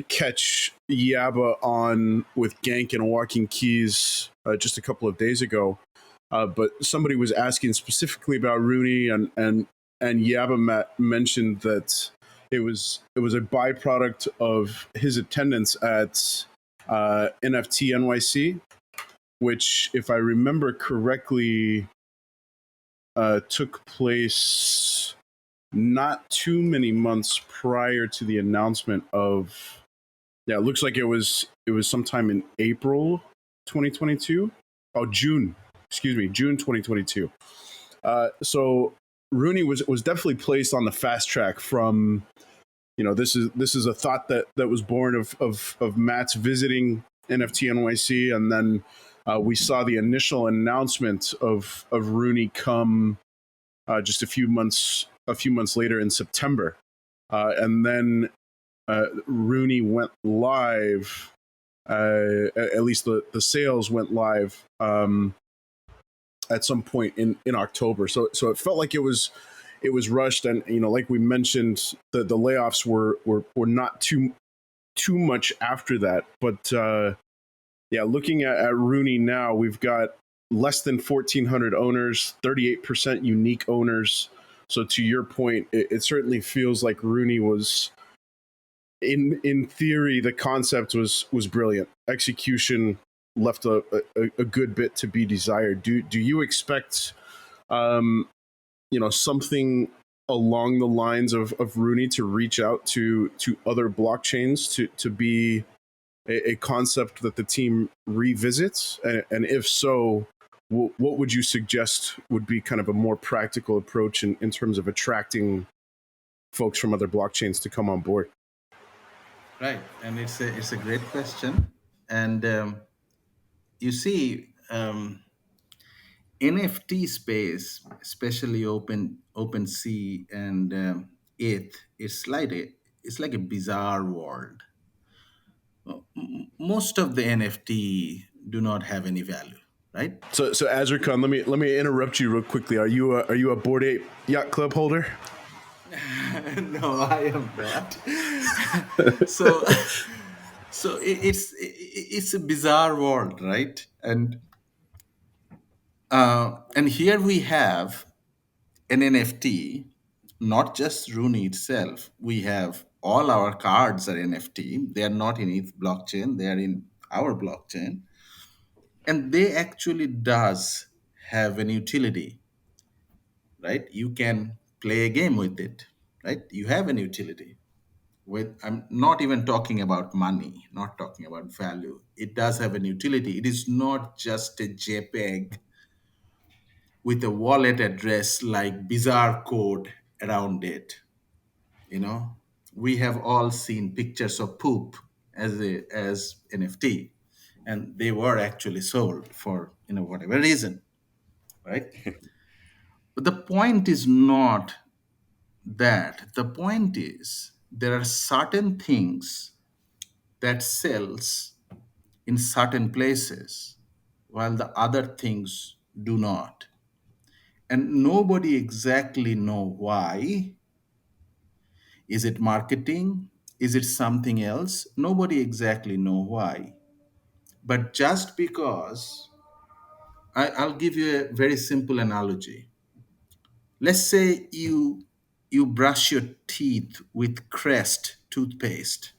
catch Yaba on with Gank and Walking Keys just a couple of days ago. But somebody was asking specifically about Rooney, and Yaba mentioned that it was a byproduct of his attendance at NFT NYC, which, if I remember correctly, took place not too many months prior to the announcement of. Yeah, it looks like it was sometime in April 2022. Oh, June. Excuse me, June 2022. So Rooney was definitely placed on the fast track from. This is a thought that was born of Matt's visiting NFT NYC, and then we saw the initial announcement of Rooney come just a few months later in September, and then Rooney went live. At least the sales went live at some point in October. So it felt like it was rushed, and like we mentioned, the layoffs were not too much after that. But yeah, looking at Rooney now, we've got less than 1,400 owners, 38% unique owners. So to your point, it certainly feels like Rooney was, in theory, the concept was brilliant. Execution left a good bit to be desired. Do you expect something along the lines of Rooney to reach out to other blockchains to be a concept that the team revisits? And if so, what would you suggest would be kind of a more practical approach in terms of attracting folks from other blockchains to come on board? Right, and it's a great question, and you see, NFT space, especially OpenSea and ETH, it's like a bizarre world. Most of the NFT do not have any value, right? So Azircon, let me interrupt you real quickly. Are you a Bored Ape Yacht Club holder? No, I am not. so it's a bizarre world, right? And here we have an NFT, not just Runi itself. We have all our cards are NFT. They are not in ETH blockchain. They are in our blockchain, and they actually does have an utility, right? You can play a game with it, right? You have an utility. With I'm not even talking about money, not talking about value. It does have an utility. It is not just a JPEG with a wallet address like bizarre code around it. You know, we have all seen pictures of poop as NFT, and they were actually sold for whatever reason, right? But the point is not that. The point is there are certain things that sells in certain places while the other things do not, and nobody exactly know why. Is it marketing? Is it something else? Nobody exactly know why. But just because, I'll give you a very simple analogy. Let's say you brush your teeth with Crest toothpaste,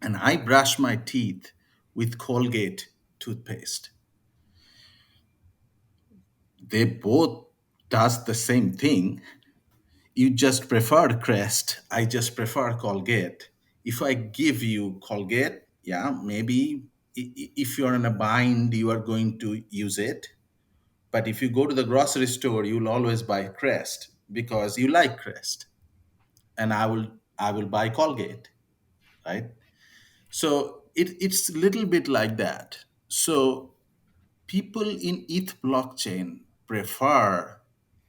and I brush my teeth with Colgate toothpaste. They both does the same thing. You just prefer Crest, I just prefer Colgate. If I give you Colgate, yeah, maybe if you're in a bind, you are going to use it. But if you go to the grocery store, you'll always buy Crest because you like Crest, and I will buy Colgate, right? So it's a little bit like that. So people in ETH blockchain prefer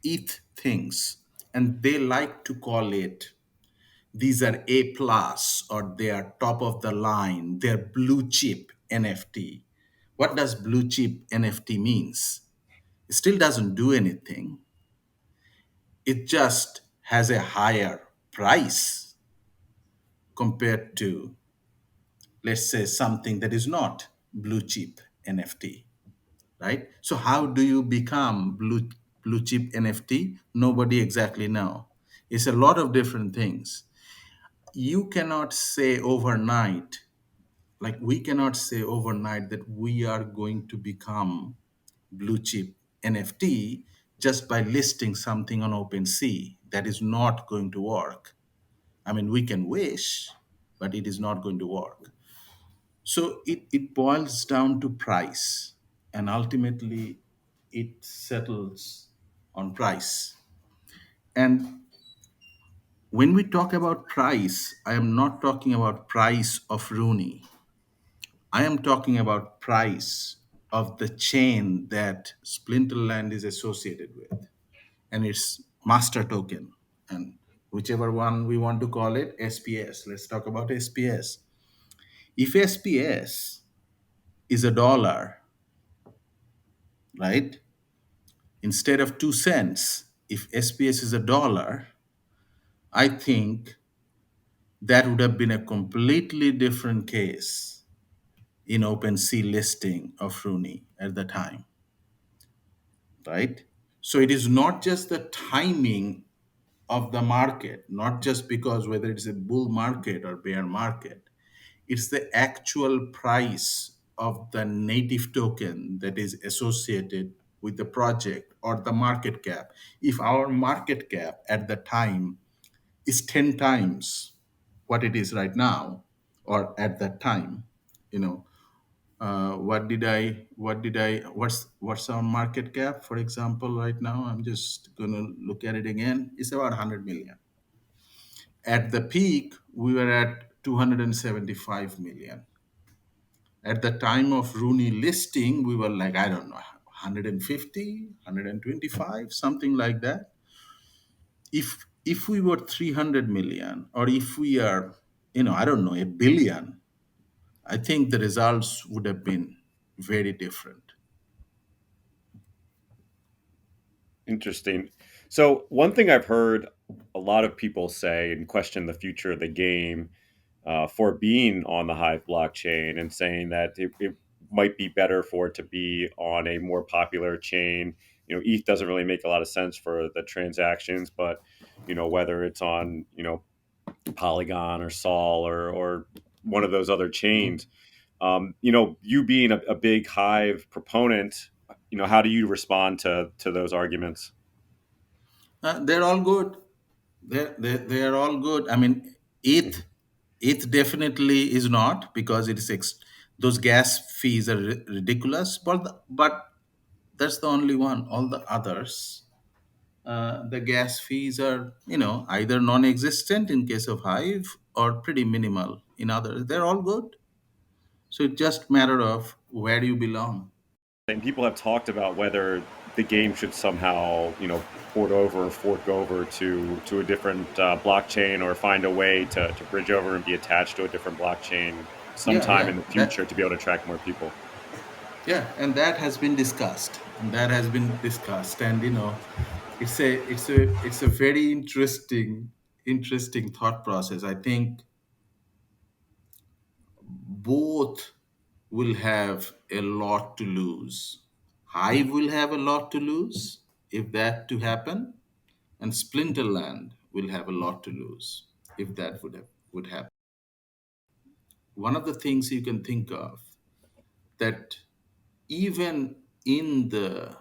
ETH things, and they like to call it, these are A plus, or they are top of the line, they're blue chip NFT. What does blue chip NFT means? It still doesn't do anything. It just has a higher price compared to, let's say, something that is not blue chip NFT, right? So how do you become blue chip NFT? Nobody exactly know. It's a lot of different things. You cannot say overnight, like we cannot say overnight that we are going to become blue chip NFT just by listing something on OpenSea. That is not going to work. I mean, we can wish, but it is not going to work. So it boils down to price, and ultimately it settles on price. And when we talk about price, I am not talking about price of Rooney. I am talking about price of the chain that Splinterland is associated with, and its master token, and whichever one we want to call it, SPS. Let's talk about SPS. If SPS is $1, right? Instead of 2 cents, if SPS is $1, I think that would have been a completely different case in OpenSea listing of Rooney at the time, right? So it is not just the timing of the market, not just because whether it's a bull market or bear market, it's the actual price of the native token that is associated with the project or the market cap. If our market cap at the time is 10 times what it is right now, or at that time, you know, what's our market cap, for example, right now? I'm just going to look at it again. It's about 100 million. At the peak, we were at 275 million. At the time of Rooney listing, we were like, I don't know, 150, 125, something like that. If we were 300 million, or if we are, I don't know, a billion, I think the results would have been very different. Interesting. So one thing I've heard a lot of people say and question the future of the game for being on the Hive blockchain, and saying that it might be better for it to be on a more popular chain. ETH doesn't really make a lot of sense for the transactions, but whether it's on Polygon or Sol or one of those other chains. You being a big Hive proponent, how do you respond to those arguments? They're all good. They are all good. I mean, ETH, ETH definitely is not, because it is those gas fees are ridiculous. But that's the only one. All the others, the gas fees are, either non-existent in case of Hive, or pretty minimal in others. They're all good. So it's just matter of where you belong. And people have talked about whether the game should somehow, port over or fork over to a different blockchain, or find a way to bridge over and be attached to a different blockchain Yeah, sometime yeah. in the future to be able to attract more people. Yeah, and that has been discussed. And it's a very interesting thought process. I think both will have a lot to lose. Hive will have a lot to lose if that to happen, and Splinterland will have a lot to lose if that would happen. One of the things you can think of, that even in the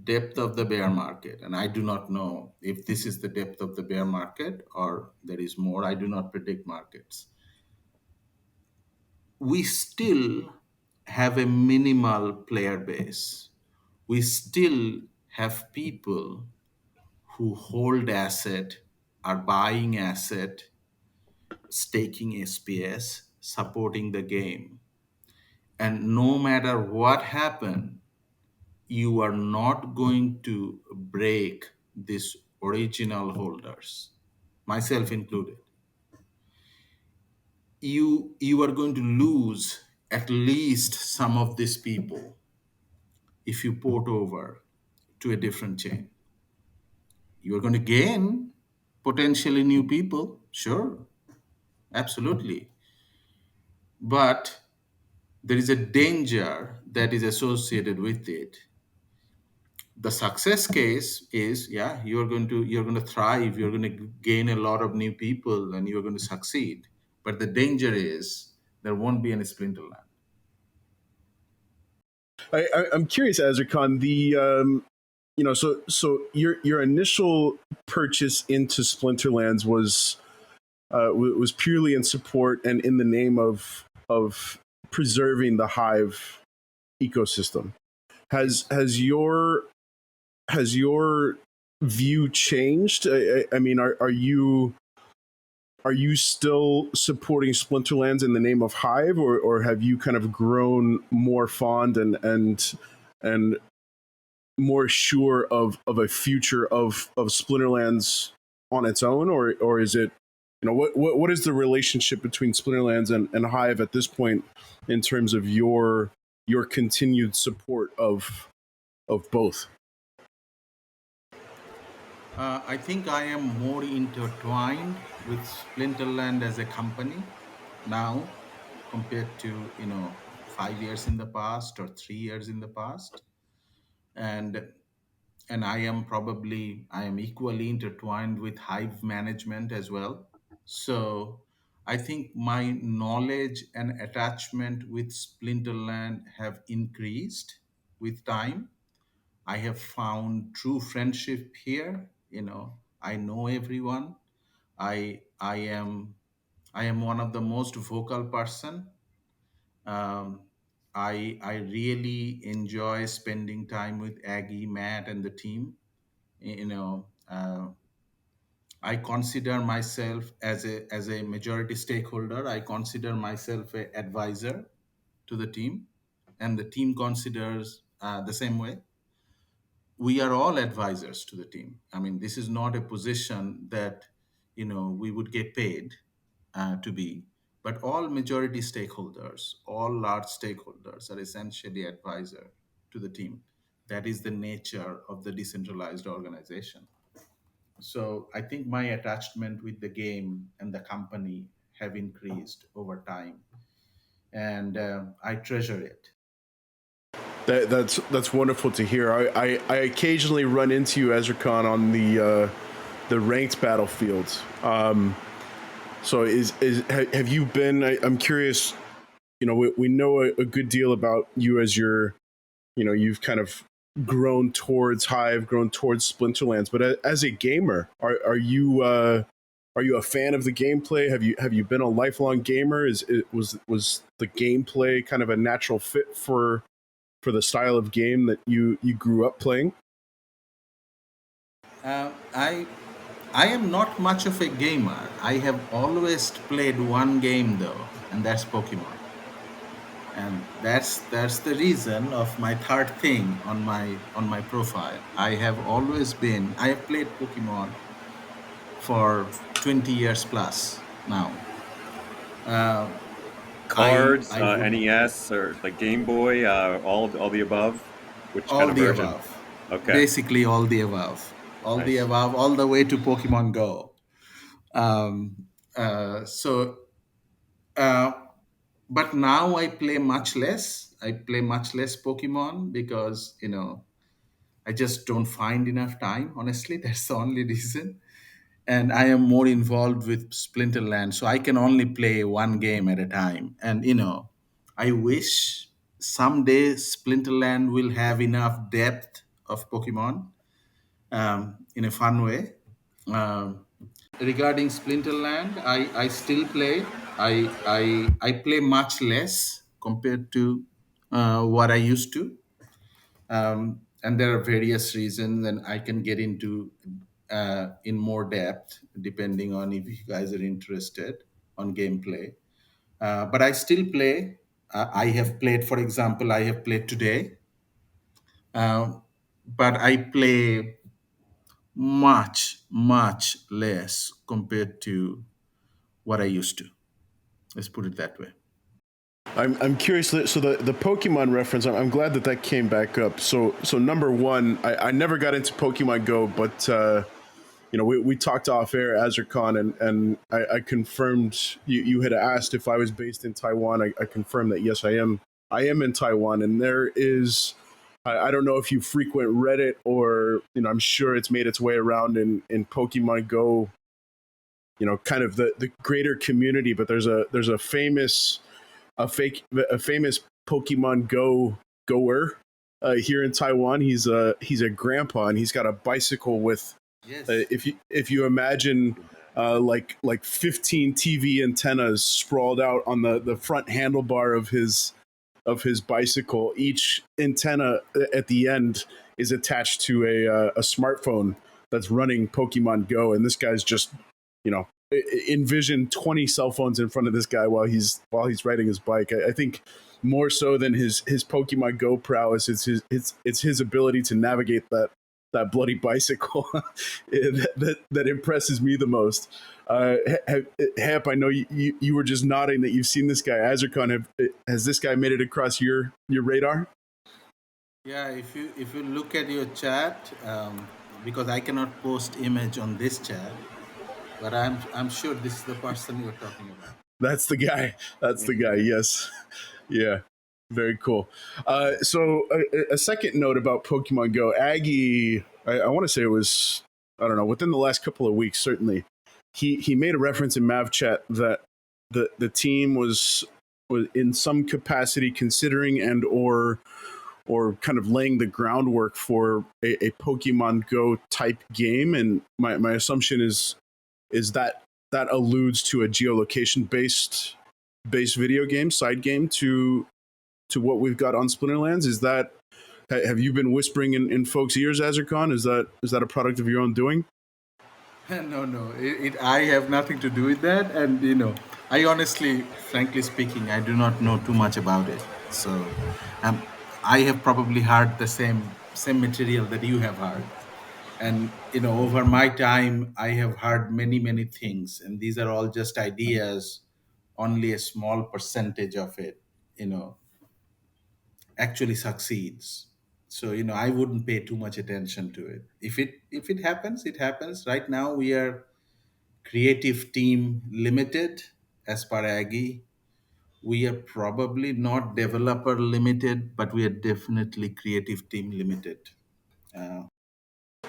depth of the bear market, and I do not know if this is the depth of the bear market or there is more, I do not predict markets, we still have a minimal player base. We still have people who hold asset, are buying asset, staking SPS, supporting the game. And no matter what happened, you are not going to break these original holders, myself included. You are going to lose at least some of these people if you port over to a different chain. You are going to gain potentially new people, sure, absolutely. But there is a danger that is associated with it. The success case is, yeah, you're going to thrive, you're going to gain a lot of new people, and you're going to succeed. But the danger is there won't be any Splinterland. I'm curious, Azircon. Your initial purchase into Splinterlands was purely in support and in the name of preserving the Hive ecosystem. Has your view changed? I mean, are you still supporting Splinterlands in the name of Hive, or have you kind of grown more fond and more sure of a future of Splinterlands on its own, or is it, what is the relationship between Splinterlands and Hive at this point in terms of your continued support of both? I think I am more intertwined with Splinterland as a company now, compared to 5 years in the past or 3 years in the past. And and I am equally intertwined with Hive management as well. So I think my knowledge and attachment with Splinterland have increased with time. I have found true friendship here. I know everyone. I am one of the most vocal person. Um, I really enjoy spending time with Aggie, Matt, and the team. I consider myself as a majority stakeholder. I consider myself an advisor to the team, and the team considers the same way. We are all advisors to the team. I mean, this is not a position that we would get paid to be, but all majority stakeholders, all large stakeholders are essentially advisor to the team. That is the nature of the decentralized organization. So I think my attachment with the game and the company have increased over time, and I treasure it. That's wonderful to hear. I occasionally run into you, Azircon, on the ranked battlefields. So have you been? I'm curious. We know a good deal about you as you've kind of grown towards Hive, grown towards Splinterlands. But as a gamer, are you a fan of the gameplay? Have you been a lifelong gamer? Was the gameplay kind of a natural fit for the style of game that you grew up playing? I am not much of a gamer. I have always played one game though, and that's Pokemon. And that's the reason of my third thing on my profile. I have played Pokemon for 20 years plus now. Uh, I Cards, I would NES, or like Game Boy, all the above. Which kind all of the version? above. Okay, Basically all the above. All the nice. above, all the way to Pokemon Go. Um, so uh, but now I play much less. I play much less Pokemon because I just don't find enough time. Honestly, that's the only reason. And I am more involved with Splinterland, so I can only play one game at a time. And I wish someday Splinterland will have enough depth of Pokemon in a fun way. Um, Regarding Splinterland, I still play. I play much less compared to what I used to, and there are various reasons, and I can get into in more depth depending on if you guys are interested on gameplay. But I still play. I have played, for example, I have played today, uh, but I play much less compared to what I used to. Let's put it that way. I'm curious. So the Pokemon reference, I'm glad that came back up. So number one, I never got into Pokemon Go, but we talked off air, Azircon, and I confirmed you had asked if I was based in Taiwan. I confirmed that yes, I am in Taiwan, and there is. I don't know if you frequent Reddit or I'm sure it's made its way around in Pokemon Go, kind of the greater community. But there's a famous Pokemon Go goer here in Taiwan. He's a grandpa, and he's got a bicycle with Yes. if you imagine like 15 TV antennas sprawled out on the front handlebar of his bicycle. Each antenna at the end is attached to a smartphone that's running Pokemon Go, and this guy's just you know envision 20 cell phones in front of this guy while he's riding his bike. I think more so than his Pokemon Go prowess, it's his ability to navigate that bloody bicycle that impresses me the most. Hep, I know you were just nodding that you've seen this guy, Azircon. Has this guy made it across your radar? Yeah, if you look at your chat, because I cannot post image on this chat, but I'm sure this is the person you're talking about. That's the guy. That's the guy. Yes. Yeah. Very cool. So a second note about Pokemon Go. Aggie, I want to say it was, I don't know, within the last couple of weeks, certainly, he made a reference in Mav Chat that the team was in some capacity considering and or or kind of laying the groundwork for a Pokemon Go type game. And my assumption is that that alludes to a geolocation based video game, side game to what we've got on Splinterlands. Is that, have you been whispering in folks' ears, Azircon? Is that a product of your own doing? No. I have nothing to do with that, and I honestly, frankly speaking, I do not know too much about it. So, um, I have probably heard the same material that you have heard, and over my time, I have heard many things, and these are all just ideas. Only a small percentage of it, you know, actually succeeds. So I wouldn't pay too much attention to it. If it happens, it happens. Right now we are creative team limited as per Aggie. We are probably not developer limited, but we are definitely creative team limited.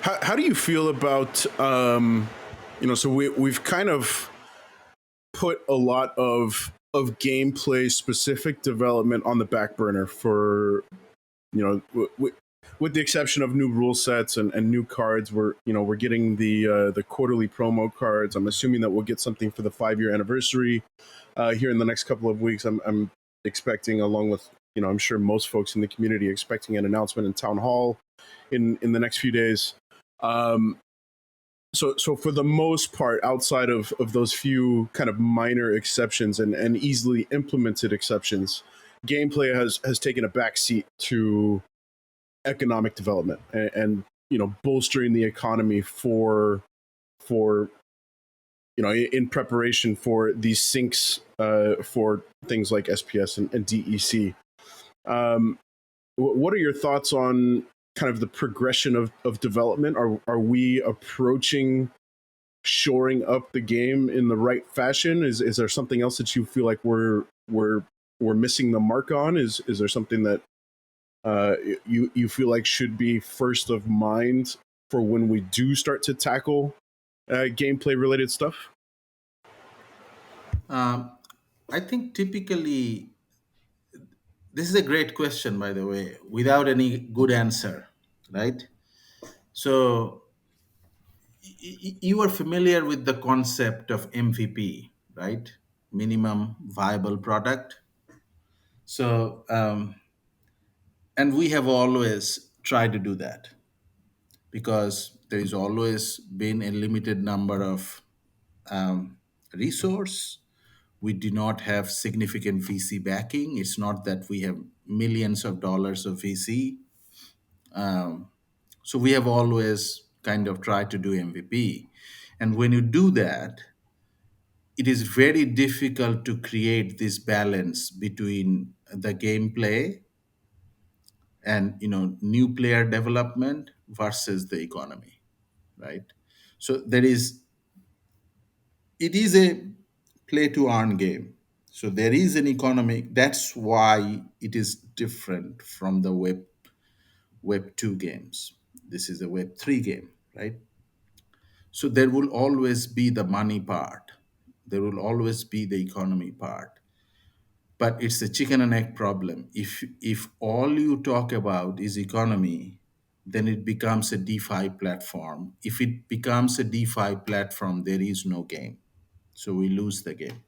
How do you feel about so we've kind of put a lot of gameplay specific development on the back burner for with the exception of new rule sets and new cards. We're getting the quarterly promo cards. I'm assuming that we'll get something for the 5-year anniversary here in the next couple of weeks. I'm expecting, along with I'm sure most folks in the community, expecting an announcement in town hall in the next few days. So for the most part, outside of those few kind of minor exceptions and easily implemented exceptions, gameplay has taken a backseat to economic development and bolstering the economy for in preparation for these syncs for things like SPS and DEC. What are your thoughts on kind of the progression of development? Are we approaching shoring up the game in the right fashion? Is there something else that you feel like we're missing the mark on? Is there something that you feel like should be first of mind for when we do start to tackle gameplay related stuff? I think typically, this is a great question, by the way, without any good answer, right? So you are familiar with the concept of MVP, right? Minimum viable product. So, and we have always tried to do that because there is always been a limited number of resource. We do not have significant VC backing. It's not that we have millions of dollars of VC. So we have always kind of tried to do MVP. And when you do that, it is very difficult to create this balance between the gameplay and new player development versus the economy, right? So it is a play to earn game. So there is an economic. That's why it is different from the web 2 games. This is a web 3 game, right? So there will always be the money part, there will always be the economy part, but it's a chicken and egg problem. If all you talk about is economy, then it becomes a DeFi platform. If it becomes a DeFi platform, there is no game, so we lose the game.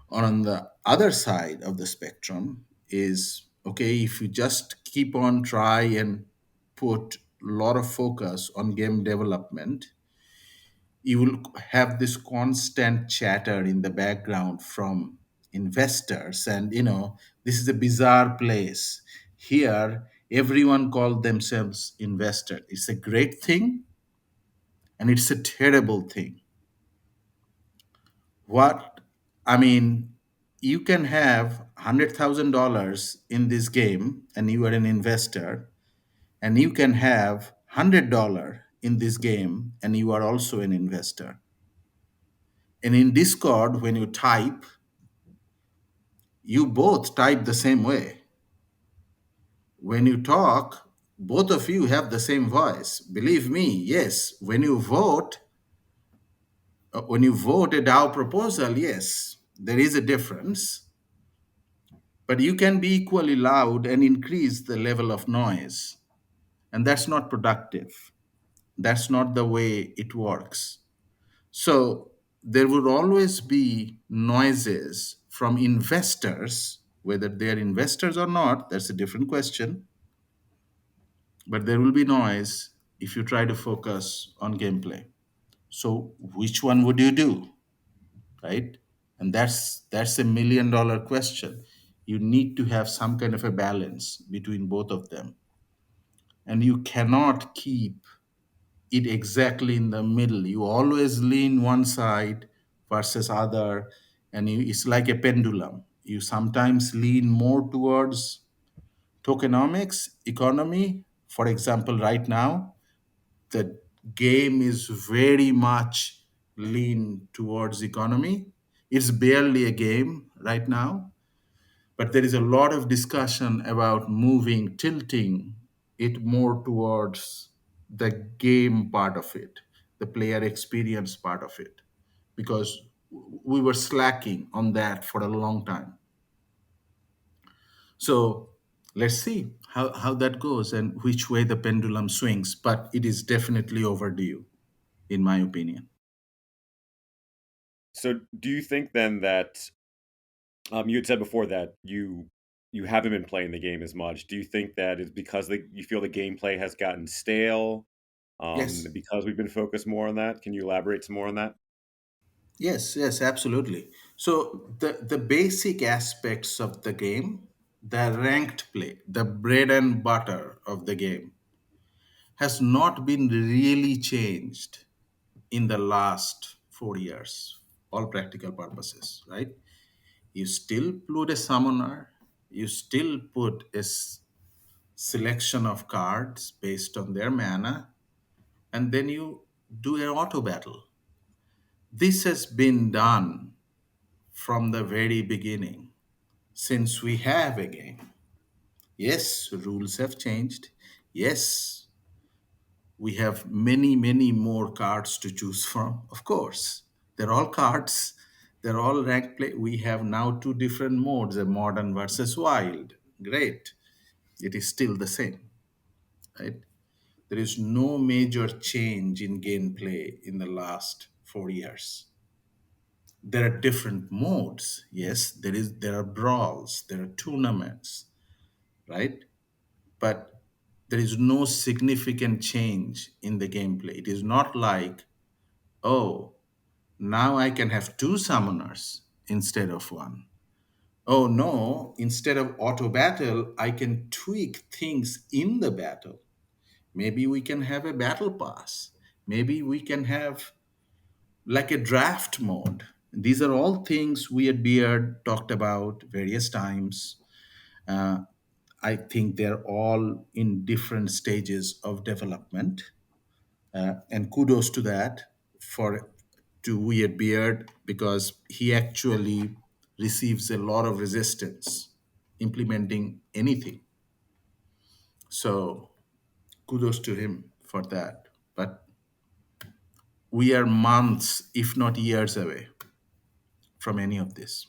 On the other side of the spectrum is, okay, if you just keep on try and put a lot of focus on game development, you will have this constant chatter in the background from investors. And this is a bizarre place. Here everyone called themselves investor. It's a great thing and it's a terrible thing. What I mean, you can have $100,000 in this game and you are an investor, and you can have $100 in this game and you are also an investor. And in Discord, when you type, you both type the same way. When you talk, both of you have the same voice. Believe me, yes. When you vote a DAO proposal, yes, there is a difference. But you can be equally loud and increase the level of noise. And that's not productive. That's not the way it works. So there would always be noises from investors, whether they're investors or not, that's a different question. But there will be noise if you try to focus on gameplay. So which one would you do? Right? And that's $1 million question. You need to have some kind of a balance between both of them. And you cannot keep it exactly in the middle. You always lean one side versus other, and it's like a pendulum. You sometimes lean more towards tokenomics, economy. For example, right now, the game is very much lean towards economy. It's barely a game right now, but there is a lot of discussion about moving, tilting it more towards the game part of it, the player experience part of it, because we were slacking on that for a long time. So let's see how that goes and which way the pendulum swings, but it is definitely overdue, in my opinion. So, do you think then that you had said before that you haven't been playing the game as much? Do you think that is because you feel the gameplay has gotten stale? Yes. Because we've been focused more on that. Can you elaborate some more on that? Yes, absolutely. So the basic aspects of the game, the ranked play, the bread and butter of the game, has not been really changed in the last 4 years, all practical purposes, right? You still put a summoner, you still put a selection of cards based on their mana, and then you do an auto battle. This has been done from the very beginning since we have a game. Yes, rules have changed. Yes, we have many more cards to choose from. Of course, they're all cards, they're all ranked play. We have now two different modes, a modern versus wild. Great. It is still the same, right? There is no major change in gameplay in the last 4 years. There are different modes. Yes, there are brawls, there are tournaments, right? But there is no significant change in the gameplay. It is not like, oh, now I can have two summoners instead of one. Oh no, instead of auto battle, I can tweak things in the battle. Maybe we can have a battle pass. Maybe we can have like a draft mode. These are all things we at Beard talked about various times. Uh, I think they're all in different stages of development. And kudos to that for to Weird Beard because he actually receives a lot of resistance implementing anything. So kudos to him for that. But we are months, if not years away from any of this.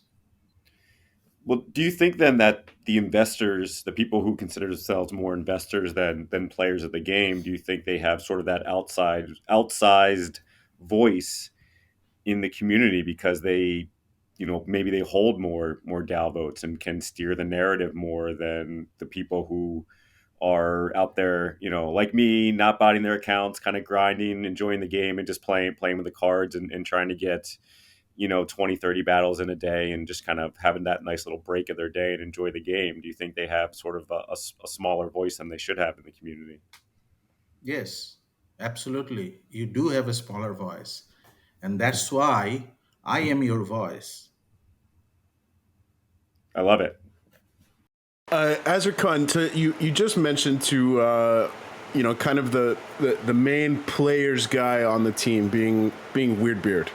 Well, do you think then that the investors, the people who consider themselves more investors than players of the game, do you think they have sort of that outsized voice in the community because they, maybe they hold more DAO votes and can steer the narrative more than the people who are out there, like me, not buying their accounts, kind of grinding, enjoying the game and just playing with the cards and trying to get 20, 30 battles in a day and just kind of having that nice little break of their day and enjoy the game. Do you think they have sort of a smaller voice than they should have in the community? Yes, absolutely. You do have a smaller voice. And that's why I am your voice. I love it. Azircon, you just mentioned to kind of the main players guy on the team being Weirdbeard.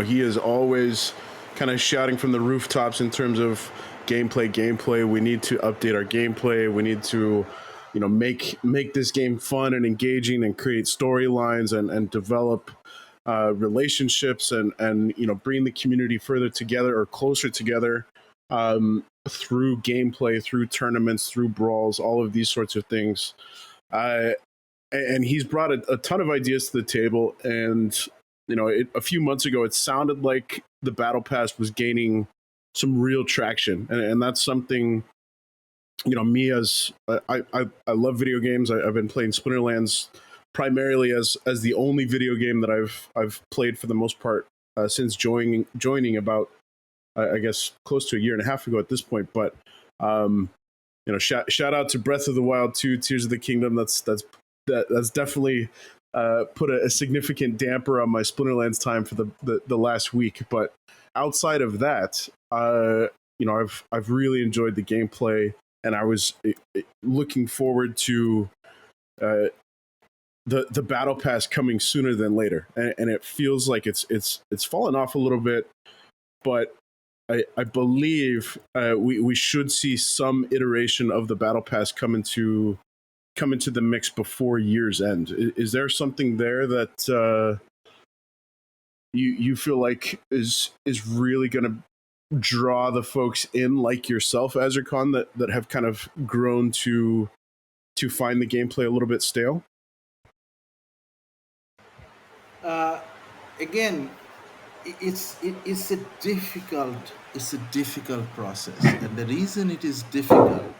He is always kind of shouting from the rooftops in terms of gameplay. We need to update our gameplay. We need to make this game fun and engaging and create storylines and develop relationships and bring the community further together or closer together. through gameplay, through tournaments, through brawls, all of these sorts of things. And he's brought a ton of ideas to the table. And a few months ago, it sounded like the Battle Pass was gaining some real traction, and that's something. Me as I love video games. I've been playing Splinterlands primarily as the only video game that I've played for the most part since joining about I guess close to a year and a half ago at this point. But shout out to Breath of the Wild 2, Tears of the Kingdom. That's definitely put a significant damper on my Splinterlands time for the last week. But outside of that, I've really enjoyed the gameplay, and I was looking forward to the Battle Pass coming sooner than later. And it feels like it's fallen off a little bit, but I believe we should see some iteration of the Battle Pass come into the mix before year's end. Is there something there that you feel like is really going to draw the folks in, like yourself, Azircon, that have kind of grown to find the gameplay a little bit stale? Again, it's a difficult process, and the reason it is difficult,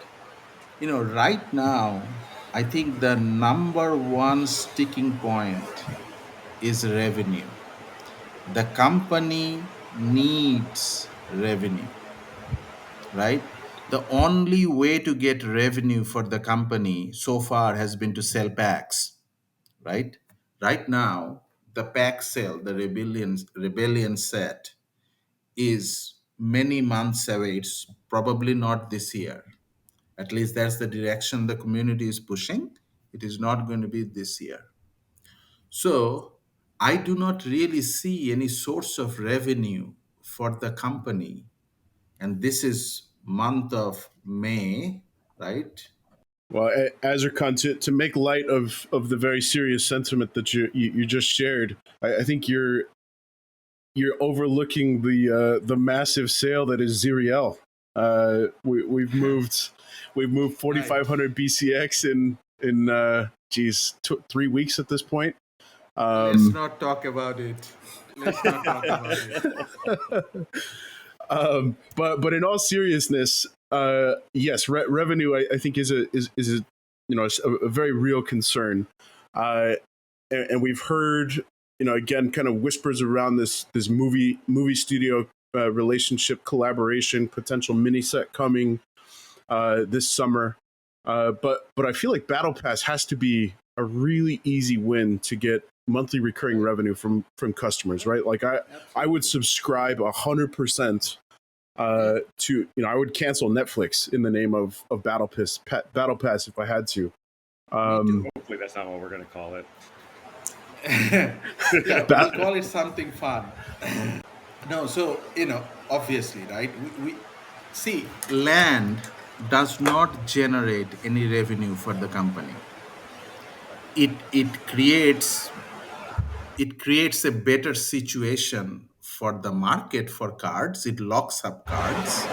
right now, I think the number one sticking point is revenue. The company needs revenue, right? The only way to get revenue for the company so far has been to sell packs, right? Right now, the pack sale, the rebellion set, is many months away. It's probably not this year. At least that's the direction the community is pushing. It is not going to be this year. So I do not really see any source of revenue for the company. And this is month of May, right? Well, Azircon, to make light of the very serious sentiment that you just shared, I think you're overlooking the massive sale that is Ziriel. We've moved 4,500 BCX in 3 weeks at this point. Let's not talk about it. Let's not talk about it. But in all seriousness, yes, revenue I think is a very real concern, and we've heard again kind of whispers around this movie studio relationship collaboration, potential mini set coming this summer, but I feel like Battle Pass has to be a really easy win to get monthly recurring revenue from customers, right? Like I would subscribe 100% to I would cancel Netflix in the name of Battle Pass if I had to. Hopefully that's not what we're going to call it. Yeah, we'll call it something fun. No, so obviously, right? We see, land does not generate any revenue for the company. It creates a better situation for the market for cards. It locks up cards.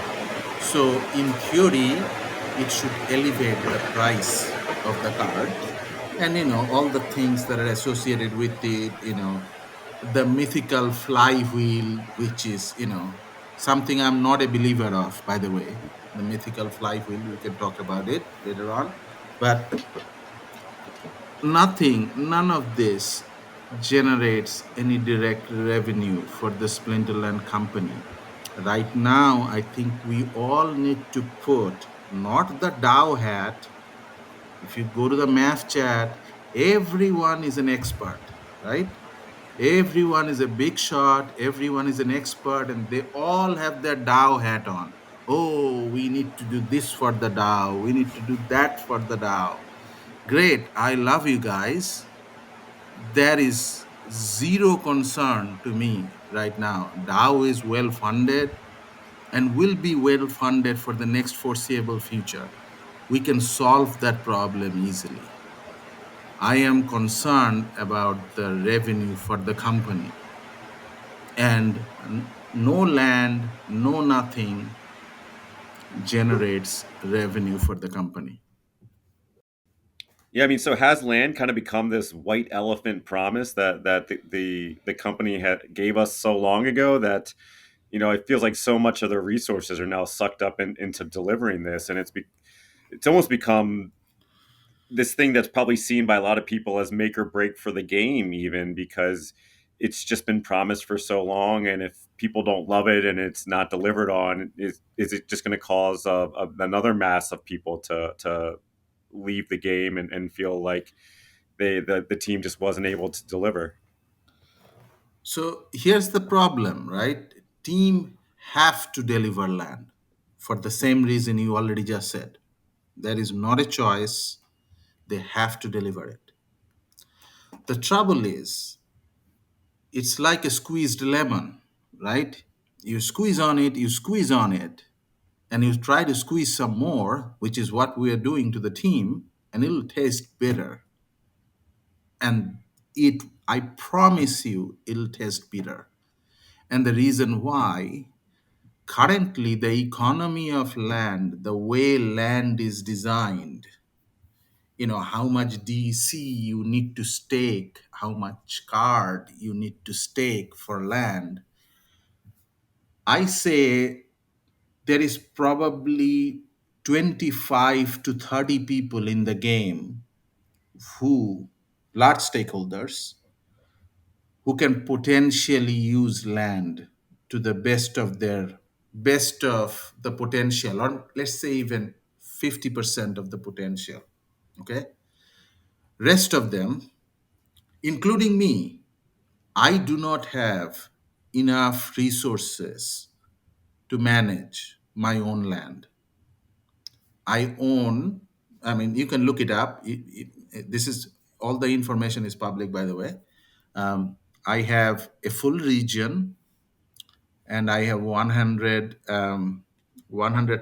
So in theory, it should elevate the price of the card, and all the things that are associated with it. The mythical flywheel, which is something I'm not a believer of, by the way. The mythical flywheel, we can talk about it later on, but none of this generates any direct revenue for the Splinterland company. Right now, I think we all need to put not the DAO hat. If you go to the math chat, everyone is an expert, right? Everyone is a big shot, everyone is an expert, and they all have their DAO hat on. Oh, we need to do this for the DAO, we need to do that for the DAO. Great, I love you guys. There is zero concern to me right now. DAO is well funded and will be well funded for the next foreseeable future. We can solve that problem easily. I am concerned about the revenue for the company. And no land, no nothing. generates revenue for the company. Yeah, I mean, so has land kind of become this white elephant promise that the company had gave us so long ago that it feels like so much of their resources are now sucked up into delivering this, and it's almost become this thing that's probably seen by a lot of people as make or break for the game, even because it's just been promised for so long, and if people don't love it and it's not delivered on, is it just going to cause another mass of people to leave the game and feel like the team just wasn't able to deliver? So here's the problem, right? Team have to deliver land for the same reason you already just said. There is not a choice. They have to deliver it. The trouble is, it's like a squeezed lemon, right? You squeeze on it, and you try to squeeze some more, which is what we are doing to the team, and it'll taste bitter. And I promise you, it'll taste bitter. And the reason why, currently, the economy of land, the way land is designed, how much DC you need to stake, how much card you need to stake for land. I say there is probably 25 to 30 people in the game who, large stakeholders, who can potentially use land to the best of the potential, or let's say even 50% of the potential. Okay. Rest of them, including me, I do not have enough resources to manage my own land. I own, I mean, you can look it up. This is all the information is public, by the way. I have a full region, and I have 100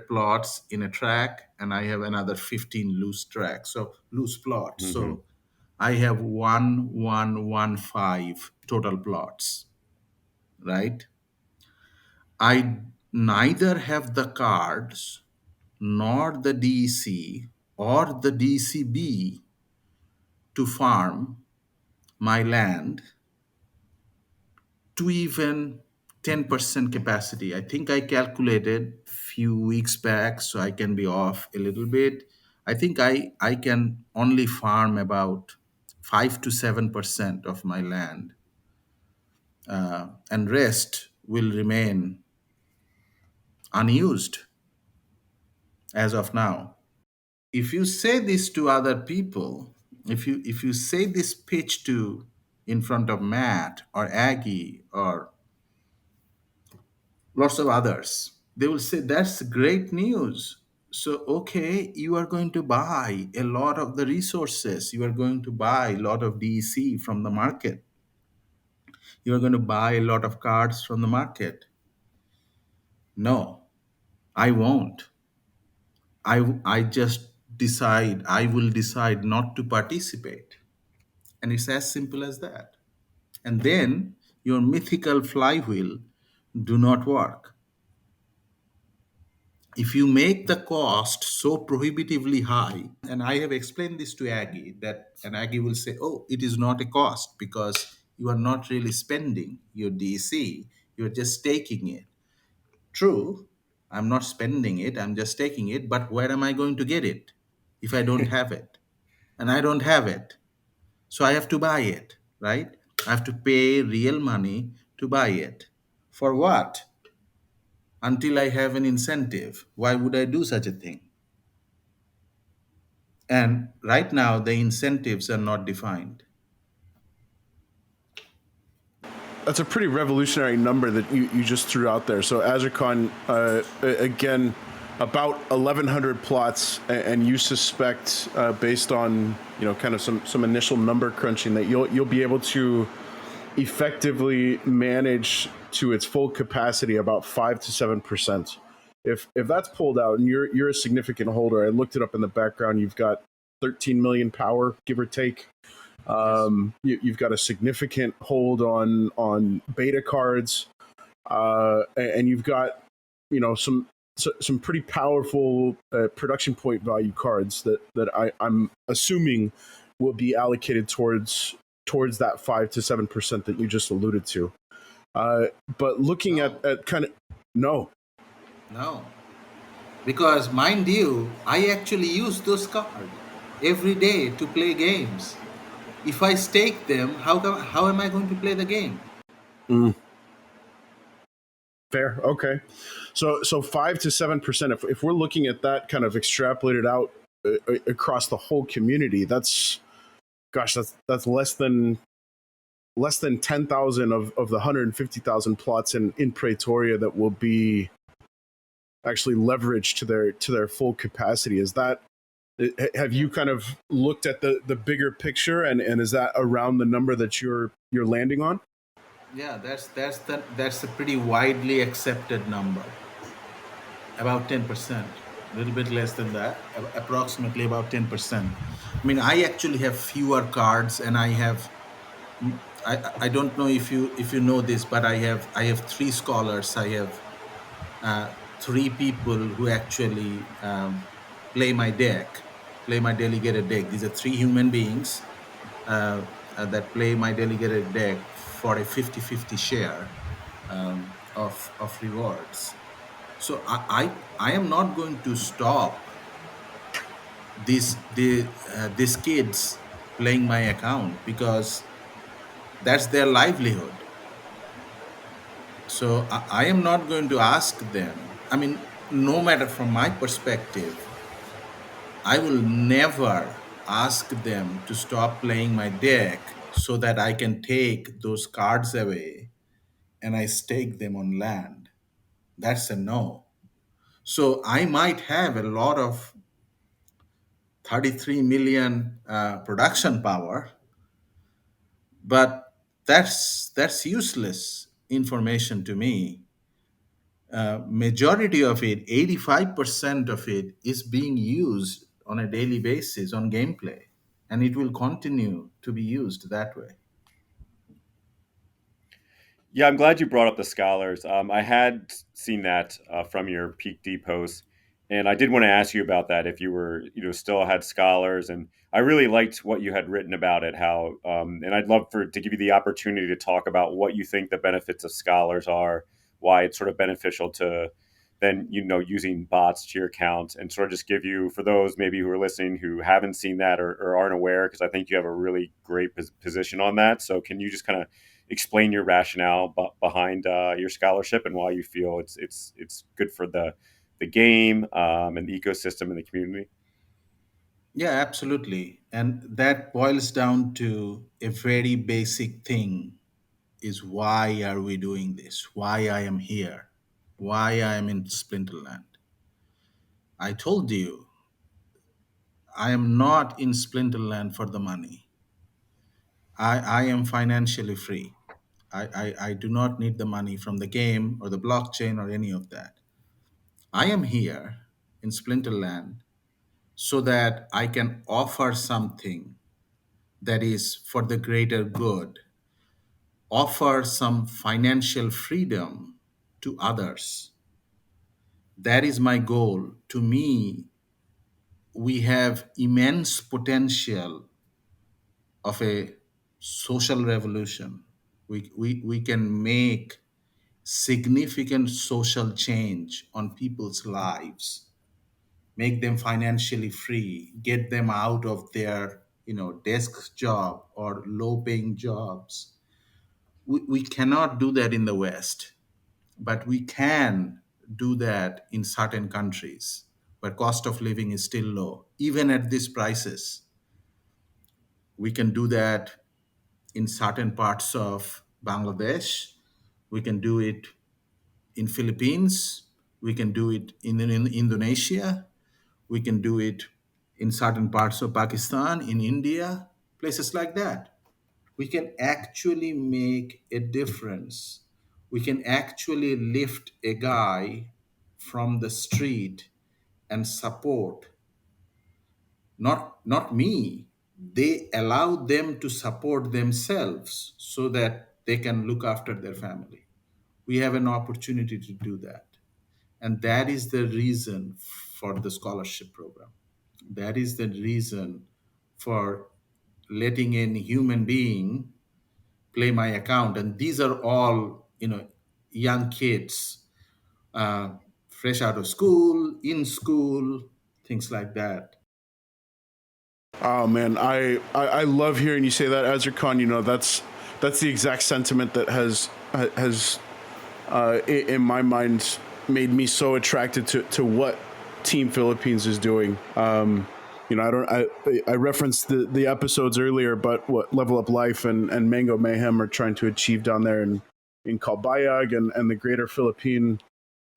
plots in a track, and I have another 15 loose tracks, so loose plots. Hmm. So I have 1115 total plots, right? I neither have the cards nor the DC or the DCB to farm my land to even 10% capacity. I think I calculated few weeks back, so I can be off a little bit. I think I can only farm about 5 to 7% of my land, and rest will remain unused as of now. If you say this to other people, if you say this pitch to in front of Matt or Aggie or lots of others, they will say that's great news. So okay, you are going to buy a lot of the resources, you are going to buy a lot of DEC from the market, you are going to buy a lot of cards from the market. No, I won't. I just I will decide not to participate. And it's as simple as that. And then your mythical flywheel do not work. If you make the cost so prohibitively high, and I have explained this to Aggie, that and Aggie will say, oh, it is not a cost because you are not really spending your DC, you're just taking it. True, I'm not spending it, I'm just taking it, but where am I going to get it if I don't have it? And I don't have it. So I have to buy it, right? I have to pay real money to buy it. For what? Until I have an incentive. Why would I do such a thing? And right now, the incentives are not defined. That's a pretty revolutionary number that you just threw out there. So Azircon, again, about 1,100 plots, and you suspect, based on kind of some initial number crunching, that you'll be able to effectively manage to its full capacity about 5 to 7%. If that's pulled out, and you're a significant holder, I looked it up in the background. You've got 13 million power, give or take. You've got a significant hold on beta cards, and you've got some some pretty powerful production point value cards that I'm assuming will be allocated towards that 5 to 7% that you just alluded to. But looking No, at kind of no. no. Because mind you, I actually use those cards every day to play games. If I stake them, how am I going to play the game? Mm, fair, okay. So 5 to 7%. If we're looking at that kind of extrapolated out across the whole community, that's gosh, that's less than 10,000 of the 150,000 plots in Praetoria that will be actually leveraged to their full capacity. Is that, have you kind of looked at the bigger picture, and is that around the number that you're landing on? Yeah, that's a pretty widely accepted number. About 10%, a little bit less than that, approximately about 10%. I mean, I actually have fewer cards, and I don't know if you know this, but I have three scholars. I have three people who actually play my deck, play my delegated deck. These are three human beings that play my delegated deck for a 50-50 share of rewards. So I am not going to stop these kids playing my account because that's their livelihood. So I am not going to ask them. I mean, no matter from my perspective, I will never ask them to stop playing my deck so that I can take those cards away and I stake them on land. That's a no. So I might have a lot of 33 million production power, but that's useless information to me. Majority of it, 85% of it, is being used on a daily basis on gameplay, and it will continue to be used that way. Yeah, I'm glad you brought up the scholars. I had seen that from your Peak D post, and I did want to ask you about that if you were, still had scholars. And I really liked what you had written about it. How, and I'd love to give you the opportunity to talk about what you think the benefits of scholars are, why it's sort of beneficial to then using bots to your account, and sort of just give you, for those maybe who are listening who haven't seen that or aren't aware, because I think you have a really great position on that. So can you just kind of explain your rationale behind your scholarship and why you feel it's good for the game and the ecosystem and the community? Yeah, absolutely. And that boils down to a very basic thing, is why are we doing this? Why I am here? Why I am in Splinterland? I told you, I am not in Splinterland for the money. I am financially free. I do not need the money from the game or the blockchain or any of that. I am here in Splinterland so that I can offer something that is for the greater good, offer some financial freedom to others. That is my goal. To me, we have immense potential of a social revolution. We can make significant social change on people's lives, make them financially free, get them out of their desk job or low paying jobs. We cannot do that in the West, but we can do that in certain countries where cost of living is still low. Even at these prices, we can do that in certain parts of Bangladesh. We can do it in Philippines. We can do it in Indonesia. We can do it in certain parts of Pakistan, in India, places like that. We can actually make a difference. We can actually lift a guy from the street and support, not me. They allow them to support themselves so that they can look after their family. We have an opportunity to do that. And that is the reason for the scholarship program. That is the reason for letting a human being play my account. And these are all, young kids, uh, fresh out of school, in school, things like that. Oh man, I love hearing you say that, Azircon. That's the exact sentiment that has in my mind made me so attracted to what Team Philippines is doing. I referenced the episodes earlier, but what Level Up Life and Mango Mayhem are trying to achieve down there in Calbayag and the greater Philippine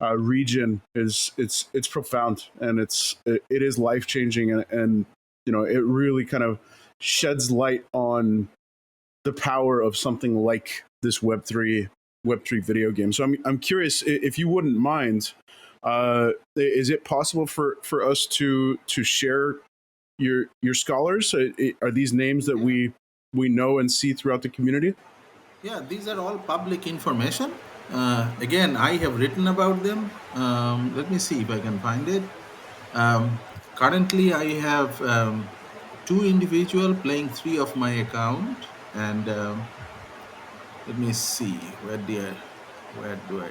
region it's profound, and it is life changing, and it really kind of sheds light on the power of something like this Web3 video game. So I'm curious if you wouldn't mind. Is it possible for us to share your scholars? Are these names that we know and see throughout the community? Yeah, these are all public information. Again, I have written about them. Let me see if I can find it. Currently, I have two individual playing three of my account, and let me see where do I?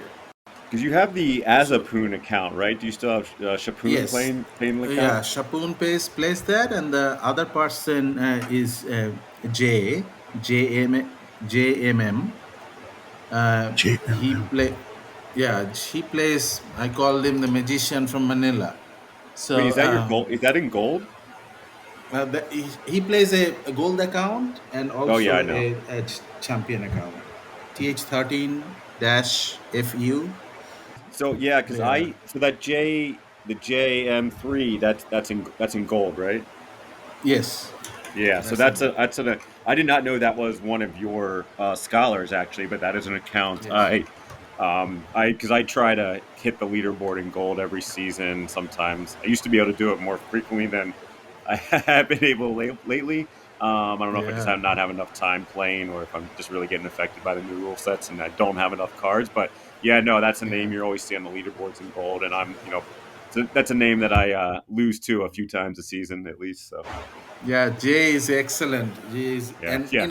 Because you have the Azapun account, right? Do you still have Shapun Yes, playing the yeah. account? Shapun plays that, and the other person is J J M J M M. He JMM. play, yeah. He plays. I call him the magician from Manila. Wait, So is that your gold? Is that in gold? he plays a gold account and Oh yeah, I also know. a champion account. TH13 dash FU. So yeah, because Yeah. I so that J the JM3 that's in gold, right? Yes. Yeah, so That's in gold. I did not know that was one of your scholars actually, but that is an account. Yes. I because I try to hit the leaderboard in gold every season. Sometimes I used to be able to do it more frequently than I have been able lately. I don't know if I just Yeah. have not have enough time playing, or if I'm just really getting affected by the new rule sets and I don't have enough cards. But yeah, no, that's a Yeah. name you always see on the leaderboards in gold, and that's a name that I lose to a few times a season at least. So Yeah. J is excellent. J is, yeah, and yeah.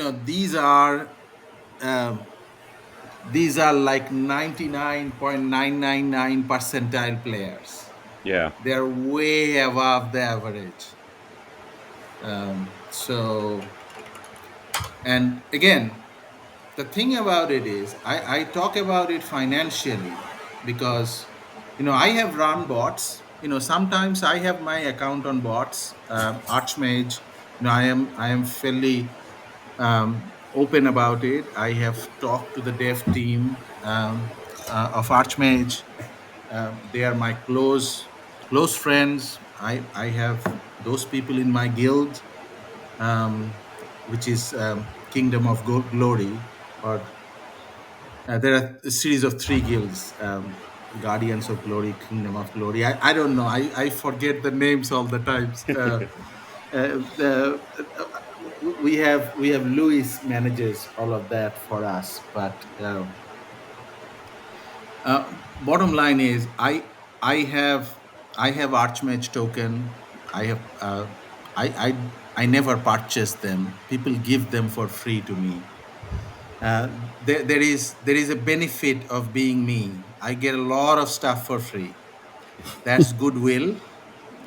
um, these are like 99.999 percentile players. Yeah. They're way above the average. So, and again, the thing about it is, I talk about it financially because, I have run bots. Sometimes I have my account on bots. Archmage, I am fairly open about it. I have talked to the dev team of Archmage. They are my close friends. I have those people in my guild, um, which is Kingdom of Glory, or there are a series of three guilds: Guardians of Glory, Kingdom of Glory. I don't know. I forget the names all the times. We have Louis manages all of that for us, but bottom line is I have Archmage token. I have I never purchase them. People give them for free to me. There is a benefit of being me. I get a lot of stuff for free. That's goodwill.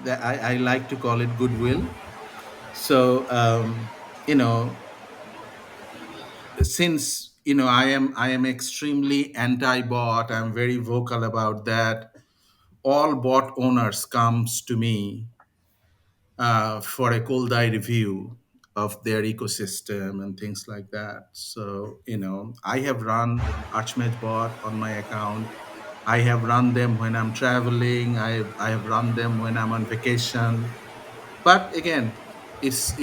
That I like to call it goodwill. So since I am extremely anti-bot, I'm very vocal about that. All bot owners comes to me for a cold eye review of their ecosystem and things like that. So, I have run Archmage bot on my account. I have run them when I'm traveling. I have run them when I'm on vacation. But again, it's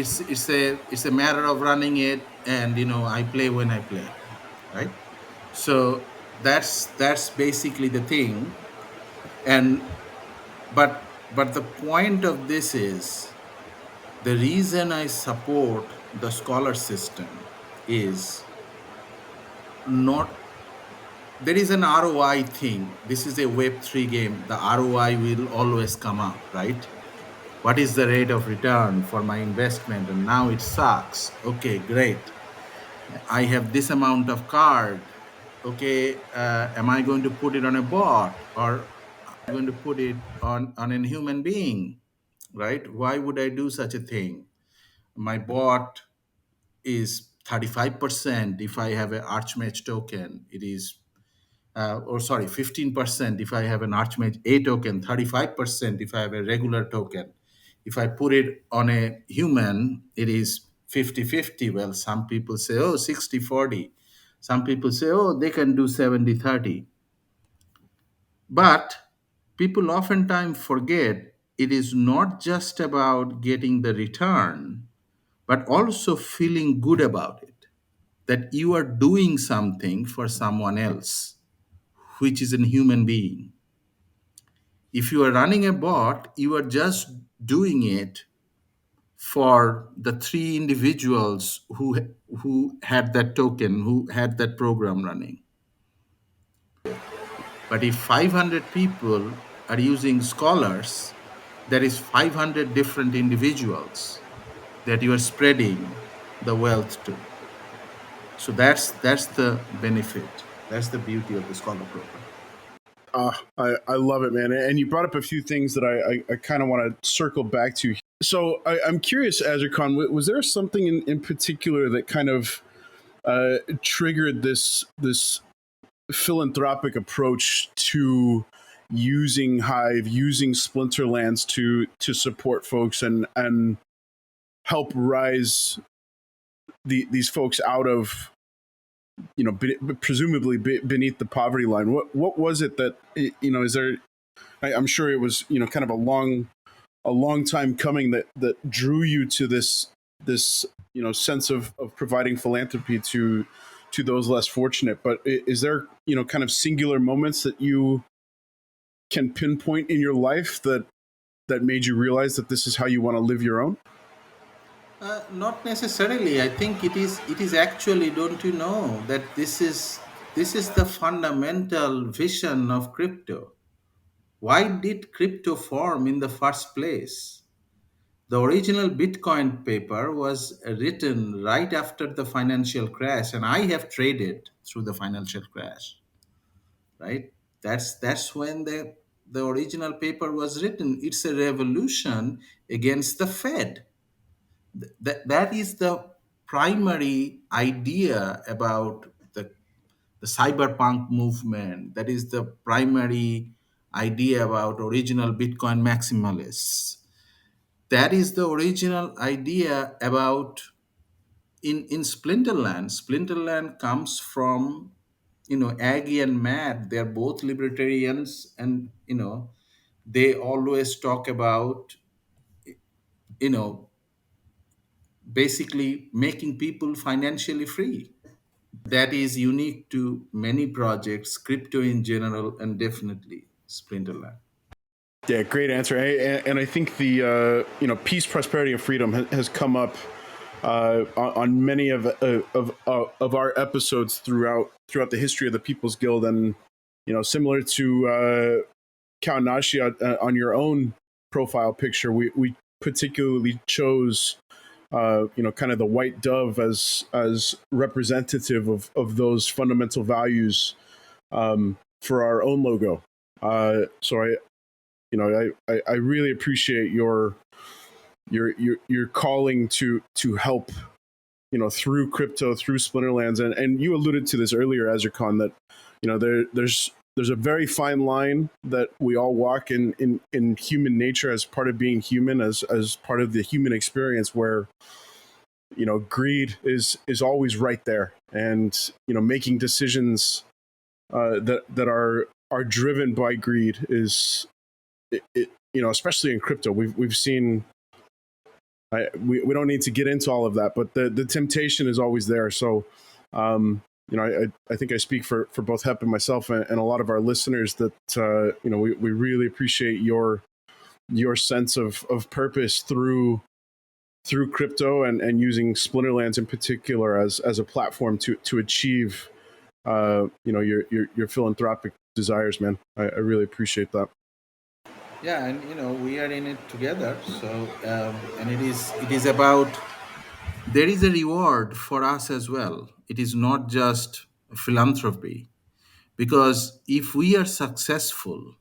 a matter of running it, and I play when I play, right? So that's basically the thing. And but the point of this is, the reason I support the scholar system is not there is an ROI thing. This is a Web3 game. The ROI will always come up, right? What is the rate of return for my investment? And now it sucks. Okay, great. I have this amount of card. Okay, am I going to put it on a bot, or am I going to put it on a human being? Right? Why would I do such a thing? My bot is 35% if I have an Archmage token. It is or sorry, 15% if I have an Archmage A token, 35% if I have a regular token. If I put it on a human, it is 50-50. Well, some people say, oh, 60-40. Some people say, oh, they can do 70-30. But people oftentimes forget it is not just about getting the return, but also feeling good about it, that you are doing something for someone else, which is a human being. If you are running a bot, you are just doing it for the three individuals who had that token, who had that program running. But if 500 people are using scholars, there is 500 different individuals that you are spreading the wealth to. So that's the benefit. That's the beauty of the scholar program. I love it, man. And you brought up a few things that I kind of want to circle back to. So I'm curious, Azircon, was there something in particular that kind of triggered this philanthropic approach to using Hive, using Splinterlands to support folks and help rise these folks out of, you know, presumably beneath the poverty line? What was it that, you know, is there? I'm sure it was, you know, kind of a long time coming that drew you to this you know, sense of providing philanthropy to those less fortunate. But is there, you know, kind of singular moments that you can pinpoint in your life that made you realize that this is how you want to live your own? Not necessarily. I think it is actually. Don't you know that this is the fundamental vision of crypto? Why did crypto form in the first place? The original Bitcoin paper was written right after the financial crash, and I have traded through the financial crash. Right? That's when the original paper was written. It's a revolution against the Fed. That is the primary idea about the cyberpunk movement. That is the primary idea about original Bitcoin maximalists. That is the original idea about in Splinterland. Splinterland comes from, Aggie and Matt. They're both libertarians, and they always talk about, you know basically making people financially free. That is unique to many projects, crypto in general, and definitely Splinterland. Yeah, great answer. And I think the you know, peace, prosperity, and freedom has come up on many of our episodes throughout the history of the People's Guild, and you know, similar to Kaonashi on your own profile picture, we particularly chose you know, kind of the white dove as representative of those fundamental values for our own logo. So you know, I really appreciate your calling to help, you know, through crypto, through Splinterlands, and you alluded to this earlier, Azircon, that you know, there's a very fine line that we all walk in human nature as part of being human, as part of the human experience, where you know, greed is always right there, and you know, making decisions that are driven by greed is you know, especially in crypto, we've seen. We don't need to get into all of that, but the temptation is always there. So, you know, I think I speak for both Hep and myself and a lot of our listeners that you know, we really appreciate your sense of purpose through crypto, and using Splinterlands in particular as a platform to achieve your philanthropic desires, man. I really appreciate that. Yeah, and we are in it together. So, and it is about, there is a reward for us as well. It is not just philanthropy, because if we are successful,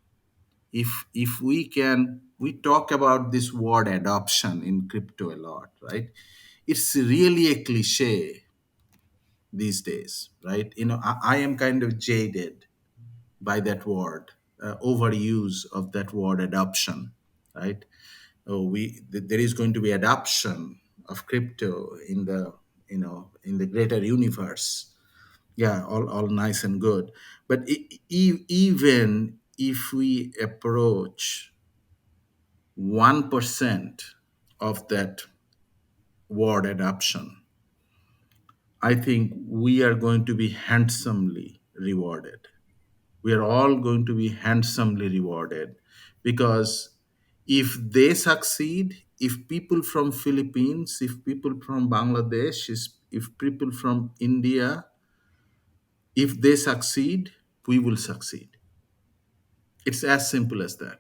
if we talk about this word adoption in crypto a lot, right? It's really a cliche these days, right? I am kind of jaded by that word, overuse of that word adoption, right? There is going to be adoption of crypto in the in the greater universe. Yeah, all nice and good, but even if we approach 1% of that word adoption, I think we are going to be handsomely rewarded. We are all going to be handsomely rewarded, because if they succeed, if people from Philippines, if people from Bangladesh, if people from India, if they succeed, we will succeed. It's as simple as that.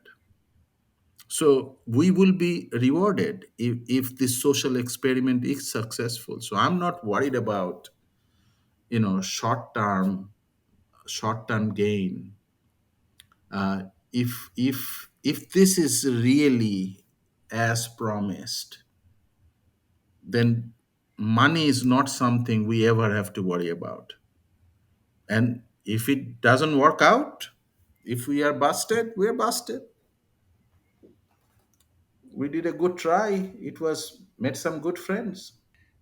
So we will be rewarded if this social experiment is successful. So I'm not worried about short term gain. If this is really as promised, then money is not something we ever have to worry about. And if it doesn't work out, if we are busted, we are busted. We did a good try. It was met some good friends.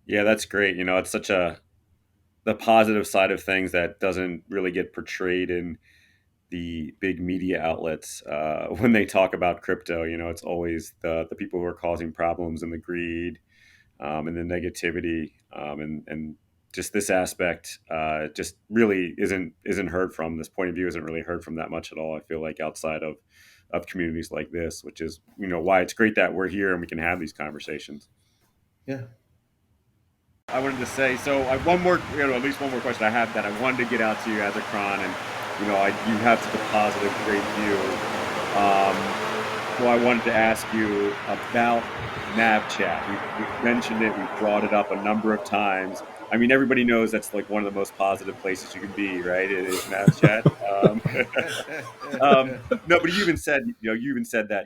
Yeah, that's great. It's such a the positive side of things that doesn't really get portrayed in the big media outlets when they talk about crypto. It's always the people who are causing problems and the greed and the negativity and just this aspect just really isn't heard from. This point of view isn't really heard from that much at all. I feel like outside of communities like this, which is why it's great that we're here and we can have these conversations. Yeah. I wanted to say, so I have one more, at least one more question I have that I wanted to get out to you as a cron, and you have such a positive, great view. Well, I wanted to ask you about NavChat. We've mentioned it, we've brought it up a number of times. I mean, everybody knows that's like one of the most positive places you can be, right? It is NavChat. Um, no, but you even said that,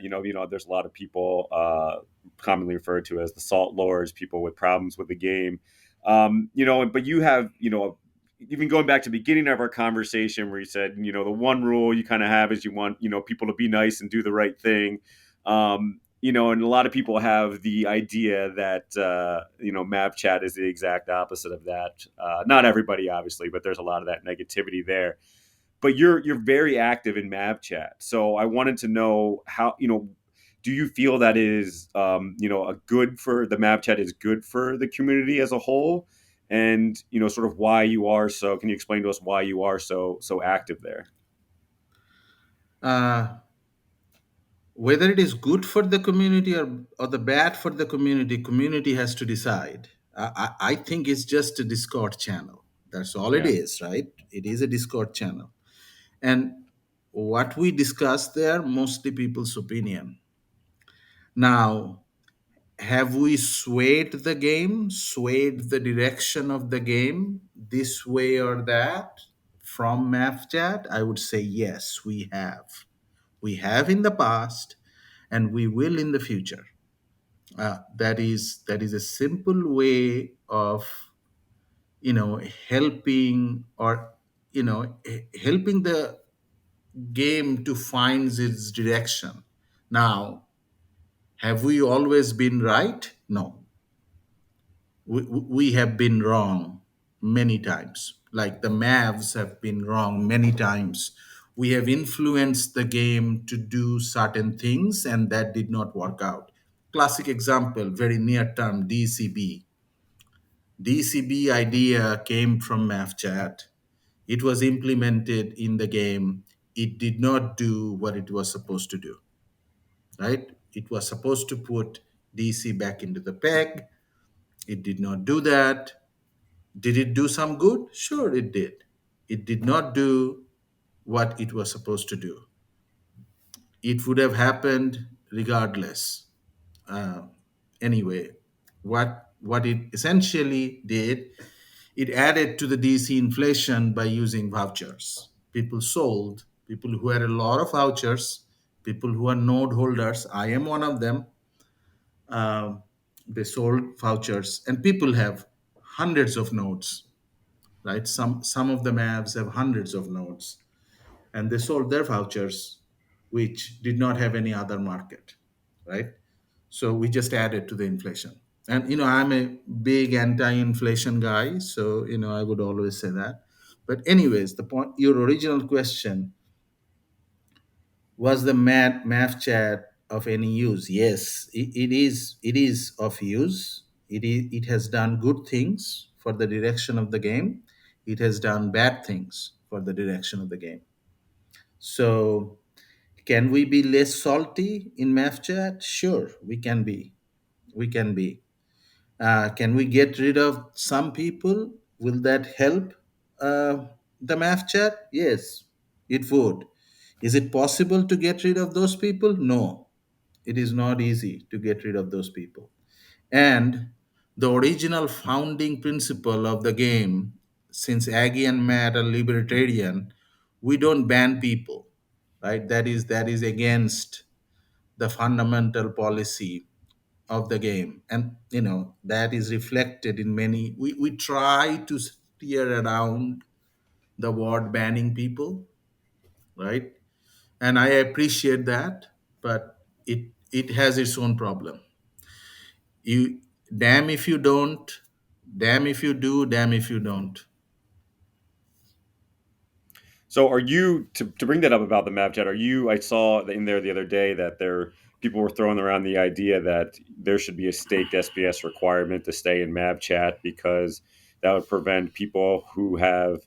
there's a lot of people commonly referred to as the salt lords, people with problems with the game. But you have, even going back to the beginning of our conversation where you said, the one rule you kind of have is you want, people to be nice and do the right thing. And a lot of people have the idea that, Mav chat is the exact opposite of that. Not everybody, obviously, but there's a lot of that negativity there. But you're very active in Mav chat. So I wanted to know how, do you feel that is, a good for the Mav chat is good for the community as a whole? And, sort of why you are so, can you explain to us why you are so active there? uh, whether it is good for the community or the bad for the community has to decide. I think it's just a Discord channel. That's all it Yeah. is, right? It is a Discord channel. And what we discuss there, mostly people's opinion. Now, have we swayed the game, swayed the direction of the game this way or that from MathChat? I would say yes, we have. We have in the past, and we will in the future. That is a simple way of helping, or helping the game to find its direction. Now, have we always been right? No, we have been wrong many times. Like the Mavs have been wrong many times. We have influenced the game to do certain things, and that did not work out. Classic example, very near term, DCB. DCB idea came from MavChat. It was implemented in the game. It did not do what it was supposed to do, right? It was supposed to put DC back into the peg. It did not do that. Did it do some good? Sure, it did. It did not do what it was supposed to do. It would have happened regardless. Uh, anyway, what it essentially did, it added to the DC inflation by using vouchers. People sold, people who had a lot of vouchers, people who are node holders. I am one of them. Um, they sold vouchers, and people have hundreds of nodes, right? Some of the mavs have hundreds of nodes, and they sold their vouchers, which did not have any other market, right? So we just added to the inflation. And I'm a big anti-inflation guy, so I would always say that. But anyways, the point, your original question, was the math chat of any use? Yes, it is. It is of use. It has done good things for the direction of the game. It has done bad things for the direction of the game. So, can we be less salty in math chat? Sure, we can be. We can be. Can we get rid of some people? Will that help the math chat? Yes, it would. Is it possible to get rid of those people? No, it is not easy to get rid of those people. And the original founding principle of the game, since Aggie and Matt are libertarian, we don't ban people, right? That is against the fundamental policy of the game. And that is reflected in many, we try to steer around the word banning people, right? And I appreciate that, but it has its own problem. You damn if you don't, damn if you do, damn if you don't. So are you to bring that up about the map chat? Are you? I saw in there the other day that there people were throwing around the idea that there should be a staked SPS requirement to stay in map chat because that would prevent people who have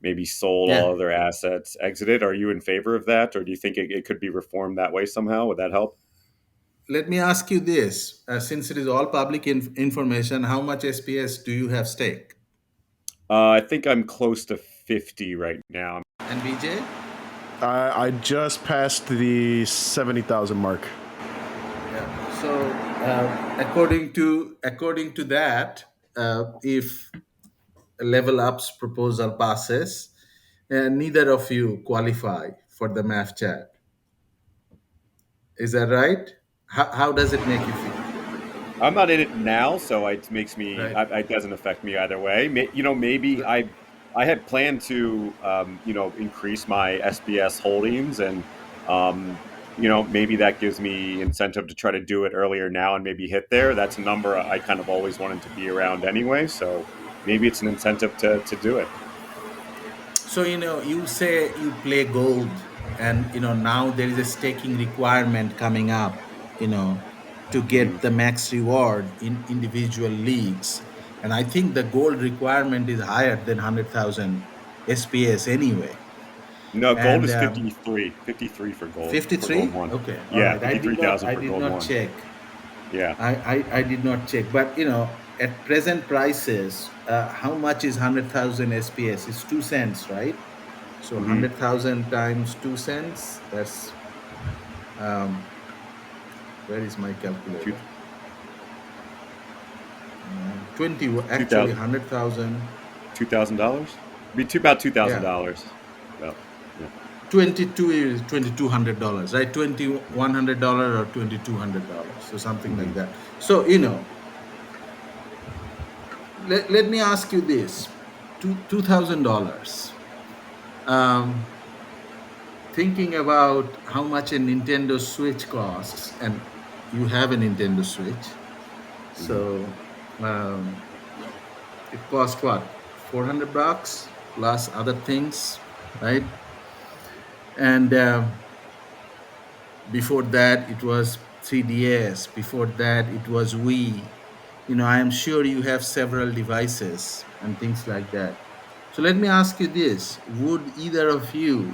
maybe sold Yeah, all of their assets exited. Are you in favor of that, or do you think it could be reformed that way somehow? Would that help? let me ask you this, since it is all public information, how much SPS do you have stake? I think I'm close to 50 right now. And BJ? I just passed the 70,000 mark. Yeah. So according to that, if level up's proposal passes, neither of you qualify for the math chat. Is that right? How does it make you feel? I'm not in it now, so it makes me. Right. It doesn't affect me either way. Maybe The- I had planned to, increase my SBS holdings, and maybe that gives me incentive to try to do it earlier now and maybe hit there. That's a number I kind of always wanted to be around anyway, so maybe it's an incentive to do it. So you say you play gold, and now there is a staking requirement coming up, to Mhm. get the max reward in individual leagues, and I think the gold requirement is higher than 100,000 SPS anyway. No, gold And is 53 for gold 53. one. Okay, all Yeah, right. I did not. 53,000 I for did gold not one. check. Yeah. I did not check, but at present prices, how much is 100,000 SPS? It's 2 cents, right? So Hmm. 100,000 times 2 cents. That's um, where is my Two calculator? 20. two Actually, thousand. 100,000. $2,000? Be about Yeah, $2,000. About yeah. 22 is $2,200, right? $2,100 or $2,200, so something like Hmm. that. So let me ask you this: $2,000. Um, Thinking about how much a Nintendo Switch costs, and you have a Nintendo Switch, Hmm. so um, it cost what, $400 plus other things, right? And before that, it was 3DS. Before that, it was Wii. I am sure you have several devices and things like that. So let me ask you this: would either of you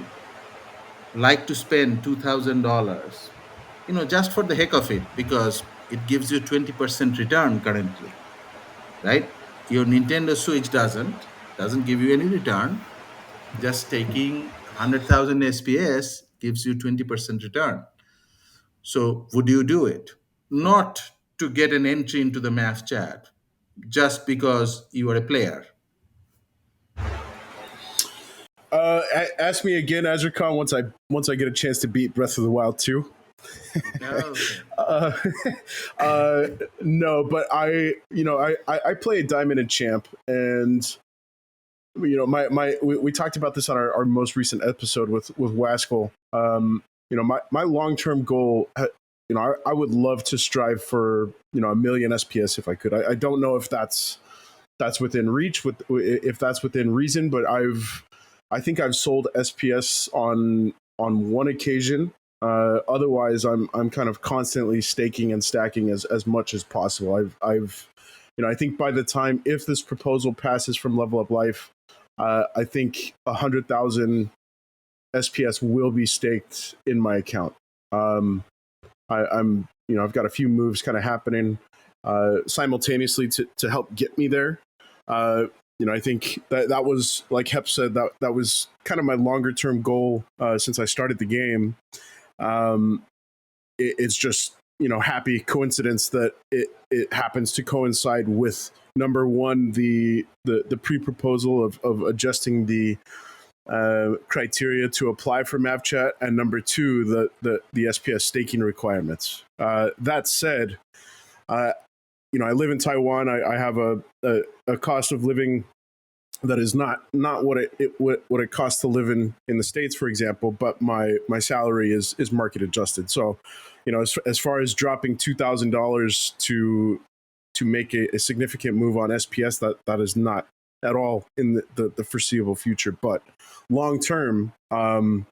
like to spend $2,000, just for the heck of it, because it gives you 20% return currently, right? Your Nintendo Switch doesn't give you any return, Just taking 100,000 SPS gives you 20% return. So would you do it? Not to get an entry into the math chat, just because you are a player. Ask me again, Azircon, once I get a chance to beat Breath of the Wild 2. Okay. Uh, uh, no, but I play a Diamond and Champ, and we talked about this on our most recent episode with Waskell. My long term goal, I would love to strive for a million SPS if I could. I don't know if that's within reach, if that's within reason, but I think I've sold SPS on one occasion. Otherwise, I'm kind of constantly staking and stacking as much as possible. I think by the time, if this proposal passes from Level Up Life, I think 100,000 SPS will be staked in my account. I've got a few moves kind of happening simultaneously to help get me there. I think that was, like Hep said, that was kind of my longer term goal since I started the game. It's just happy coincidence that it happens to coincide with number one, the pre-proposal of adjusting the criteria to apply for MapChat, and number two, the SPS staking requirements. That said, I live in Taiwan. I have a cost of living that is not what it costs to live in the States, for example, but my salary is market adjusted. So, as far as dropping $2,000 to make a significant move on SPS, that is not at all in the foreseeable future. But long term, I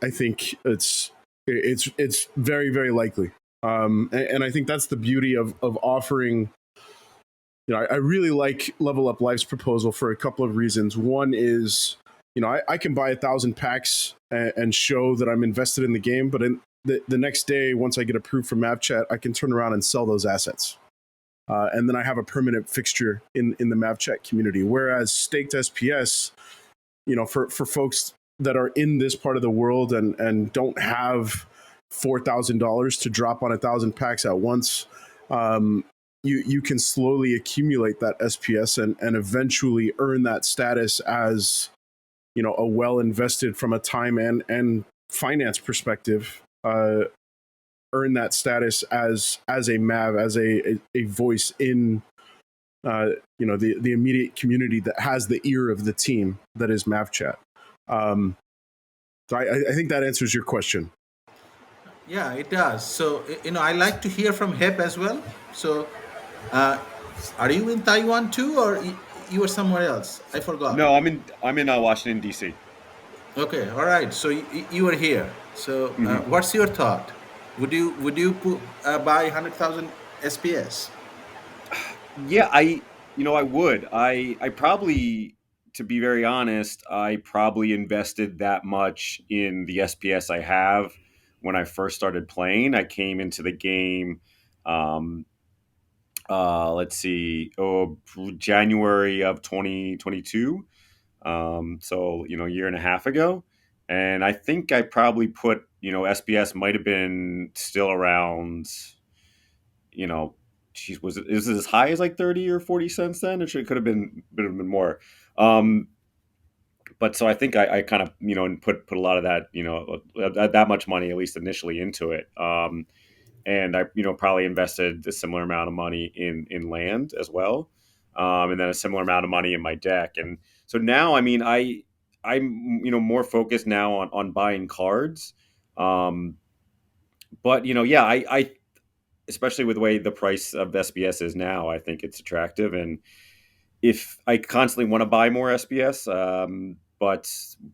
think it's very, very likely. And I think that's the beauty of offering. I really like Level Up Life's proposal for a couple of reasons. One is, I can buy 1,000 packs and show that I'm invested in the game, but in the next day, once I get approved for MapChat, I can turn around and sell those assets. And then I have a permanent fixture in the MapChat community. Whereas staked SPS, for folks that are in this part of the world and don't have $4,000 to drop on 1,000 packs at once, you can slowly accumulate that SPS and eventually earn that status as a well invested, from a time and finance perspective, earn that status as a MAV, as a voice in the immediate community that has the ear of the team that is MavChat. So I think that answers your question. Yeah, it does. So, I like to hear from Hep as well. So, uh, are you in Taiwan too, or you are somewhere else? I forgot. No, I'm in Washington D.C. Okay, all right. So you are here. So, Hmm. what's your thought? Would you buy 100,000 SPS? Yeah, I would. I probably, to be very honest, I probably invested that much in the SPS I have when I first started playing. I came into the game, um, let's see, January of 2022. So a year and a half ago, and I think I probably put SPS might have been still around, you know, geez, is it as high as like 30 or 40 cents then? It could have been more. Um, but so I think I kind of put a lot of that that much money, at least initially, into it. And I probably invested a similar amount of money in land as well, and then a similar amount of money in my deck. And so now, I mean, I'm more focused now on buying cards. Um, but yeah, I especially with the way the price of SBS is now, I think it's attractive. And if I constantly want to buy more SBS, but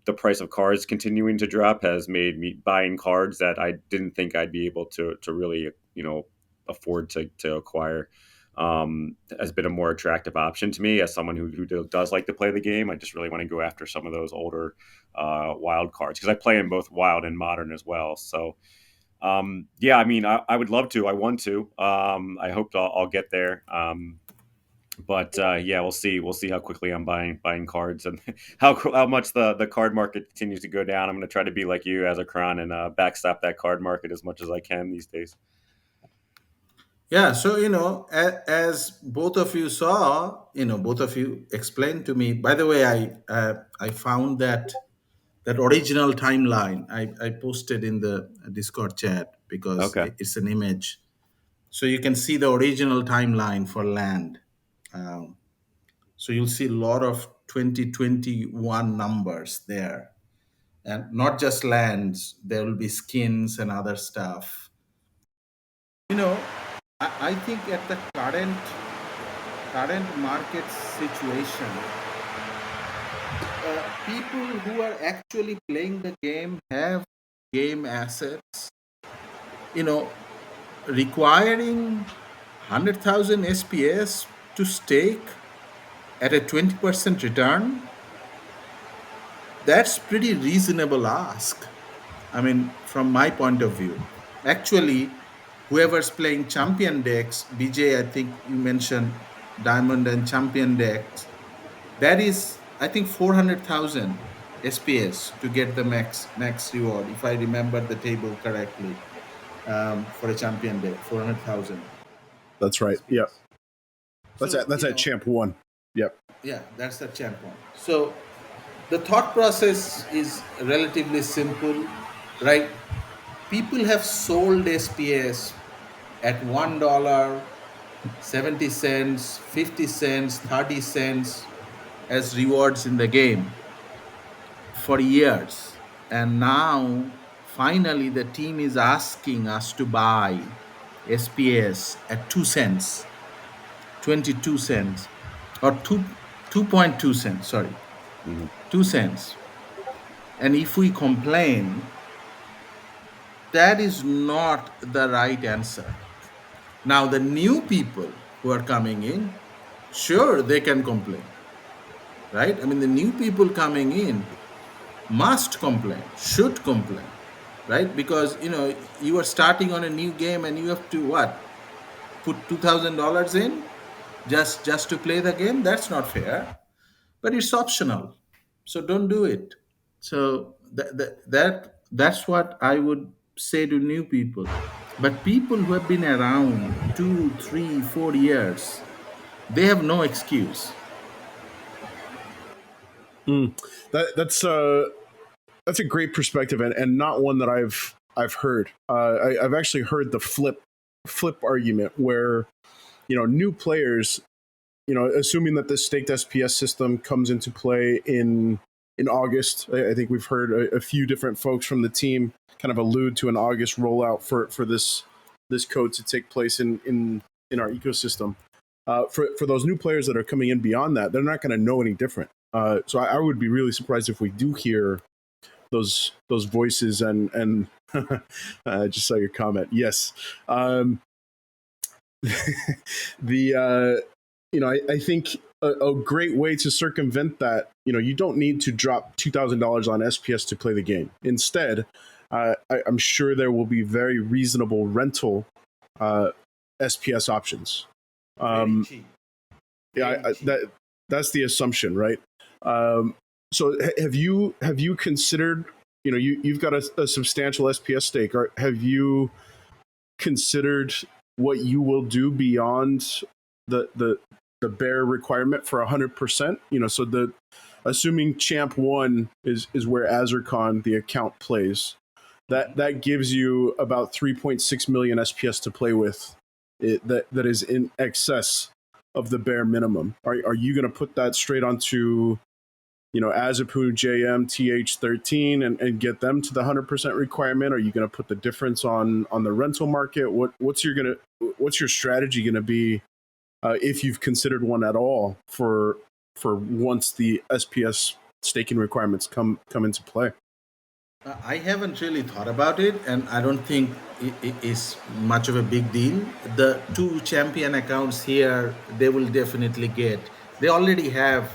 the price of cards continuing to drop has made me buying cards that I didn't think I'd be able to really afford to acquire. Has been a more attractive option to me as someone who does like to play the game. I just really want to go after some of those older wild cards because I play in both wild and modern as well. So yeah, I mean, I would love to. I want to. I hope I'll get there. But yeah, we'll see. We'll see how quickly I'm buying cards and how much the card market continues to go down. I'm going to try to be like you, Azercon, and backstop that card market as much as I can these days. Yeah, so as both of you saw, both of you explained to me. By the way, I found that original timeline I posted in the Discord chat because Okay. it's an image, so you can see the original timeline for land. Um, so you'll see a lot of 2021 numbers there, and not just lands. There will be skins and other stuff. You know, I think at the current market situation, people who are actually playing the game have game assets. You know, requiring 100,000 SPS to stake at a 20% return, that's pretty reasonable ask. I mean, from my point of view. Actually, whoever's playing champion decks, BJ, I think you mentioned diamond and champion decks, that is, I think, 400,000 SPS to get the max reward, if I remember the table correctly, for a champion deck, 400,000 That's right. Yep. SPS. That's So, at champ one. Yep. yeah, that's the champ one. So the thought process is relatively simple, right? People have sold SPS at $1, 70 cents, 50 cents, 30 cents as rewards in the game for years. And now, finally, the team is asking us to buy SPS at 2 cents, 22 cents, or 2.2 cents, sorry, Mm-hmm. 2 cents. And if we complain, that is not the right answer. Now, the new people who are coming in, sure, they can complain, right? I mean, the new people coming in must complain, should complain, right? Because, you are starting on a new game and you have to what? Put $2,000 in just to play the game? That's not fair, but it's optional. So don't do it. So that's what I would say to new people. But people who have been around 2, 3, 4 years, they have no excuse. That's a great perspective, and not one that I've heard. I've actually heard the flip argument where new players, assuming that this staked SPS system comes into play in August. I think we've heard a few different folks from the team kind of allude to an August rollout for this code to take place in our ecosystem. For those new players that are coming in beyond that, they're not going to know any different. So I would be really surprised if we do hear those voices and just saw your comment. Yes. I think a great way to circumvent that, you don't need to drop $2,000 on SPS to play the game. Instead, I'm sure there will be very reasonable rental SPS options. Very cheap. Yeah, that's the assumption, right? So have you considered, you've got a substantial SPS stake, or have you considered what you will do beyond the bear requirement for 100%? So assuming champ 1 is where Azircon, the account, plays, that gives you about 3.6 million SPS to play with. That is in excess of the bare minimum. Are you going to put that straight onto Azapu JM TH13 and get them to the 100% requirement? Are you going to put the difference on the rental market? What's your strategy going to be, if you've considered one at all, for once the SPS staking requirements come into play? I haven't really thought about it, and I don't think it is much of a big deal. The 2 champion accounts here, they will definitely get. They already have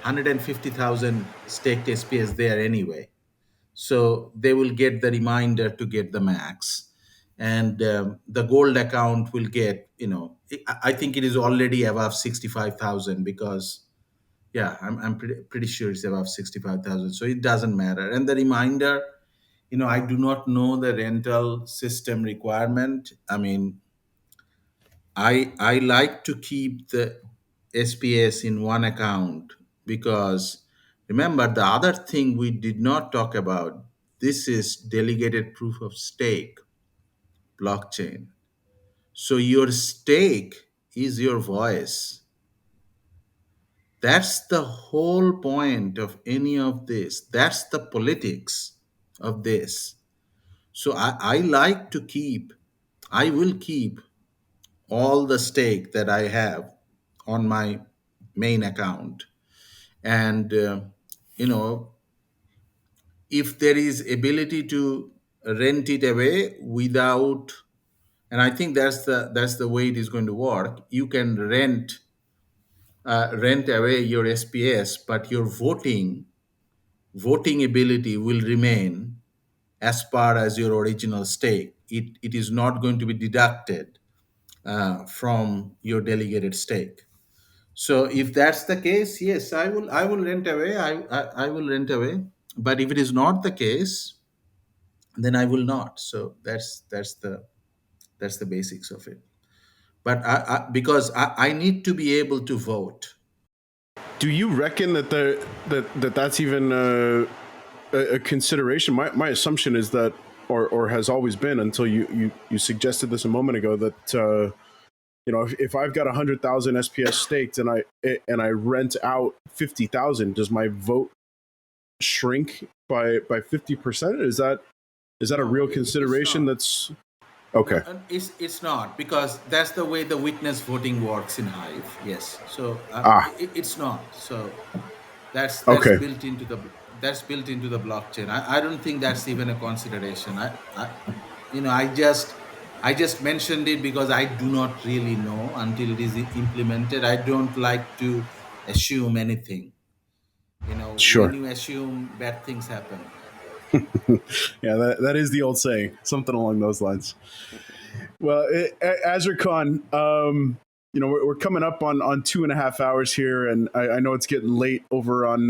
150,000 staked SPS there anyway, so they will get the reminder to get the max. and the gold account will get, I think it is already above 65,000, because yeah, I'm pretty sure it's above 65,000, so it doesn't matter. And the reminder, I do not know the rental system requirement. I mean, I like to keep the SPS in one account, because remember, the other thing we did not talk about, this is delegated proof of stake blockchain. So your stake is your voice. That's the whole point of any of this. That's the politics of this. So I like to keep, I will keep all the stake that I have on my main account. And, you know, if there is ability to rent it away without, and I think that's the way it is going to work. You can rent away your SPS, but your voting ability will remain as far as your original stake. It is not going to be deducted from your delegated stake. So if that's the case, yes, I will rent away. I will rent away. But if it is not the case, then I will not. So that's the basics of it. But because I need to be able to vote. Do you reckon that that's even a consideration? My assumption is that, or has always been until you suggested this a moment ago, that if I've got 100,000 SPS staked and I rent out 50,000, does my vote shrink by 50%? Is that a real consideration? That's okay. No, it's not, because that's the way the witness voting works in Hive. Yes, so it's not. So that's Okay. built into the blockchain. I don't think that's even a consideration. I just mentioned it because I do not really know until it is implemented. I don't like to assume anything. Sure. When you assume, bad things happen. Yeah, that is the old saying, something along those lines. Well, Azircon, we're coming up on 2.5 hours here, and I know it's getting late over on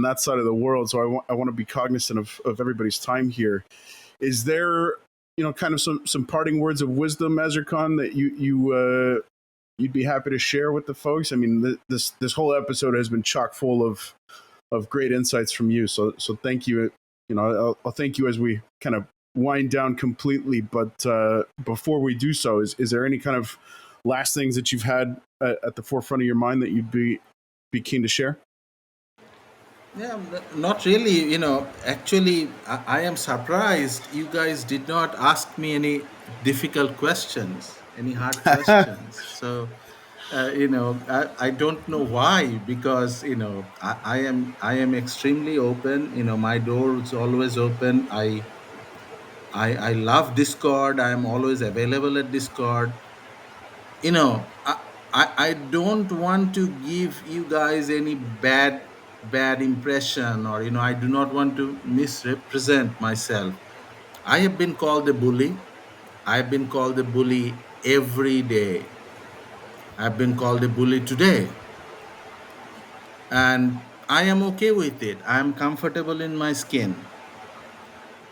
that side of the world, so I want to be cognizant of everybody's time here. Is there, kind of some parting words of wisdom, Azircon, that you'd be happy to share with the folks? I mean, this whole episode has been chock full of great insights from you, so thank you. I'll thank you as we kind of wind down completely. But before we do so, is there any kind of last things that you've had at the forefront of your mind that you'd be keen to share? Yeah, not really. Actually, I am surprised you guys did not ask me any difficult questions, any hard questions. So, I don't know why, because I am extremely open. My door is always open. I love Discord. I am always available at Discord. I don't want to give you guys any bad impression, or I do not want to misrepresent myself. I have been called a bully. I've been called a bully every day. I've been called a bully today, and I am okay with it. I am comfortable in my skin.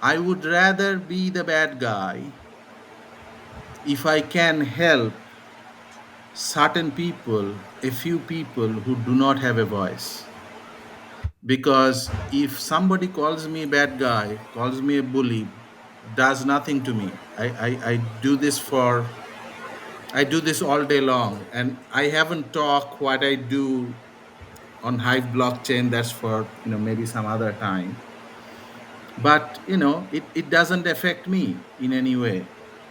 I would rather be the bad guy if I can help certain people, a few people who do not have a voice. Because if somebody calls me a bad guy, calls me a bully, does nothing to me. I do this all day long, and I haven't talked what I do on Hive blockchain. That's for maybe some other time. But it doesn't affect me in any way.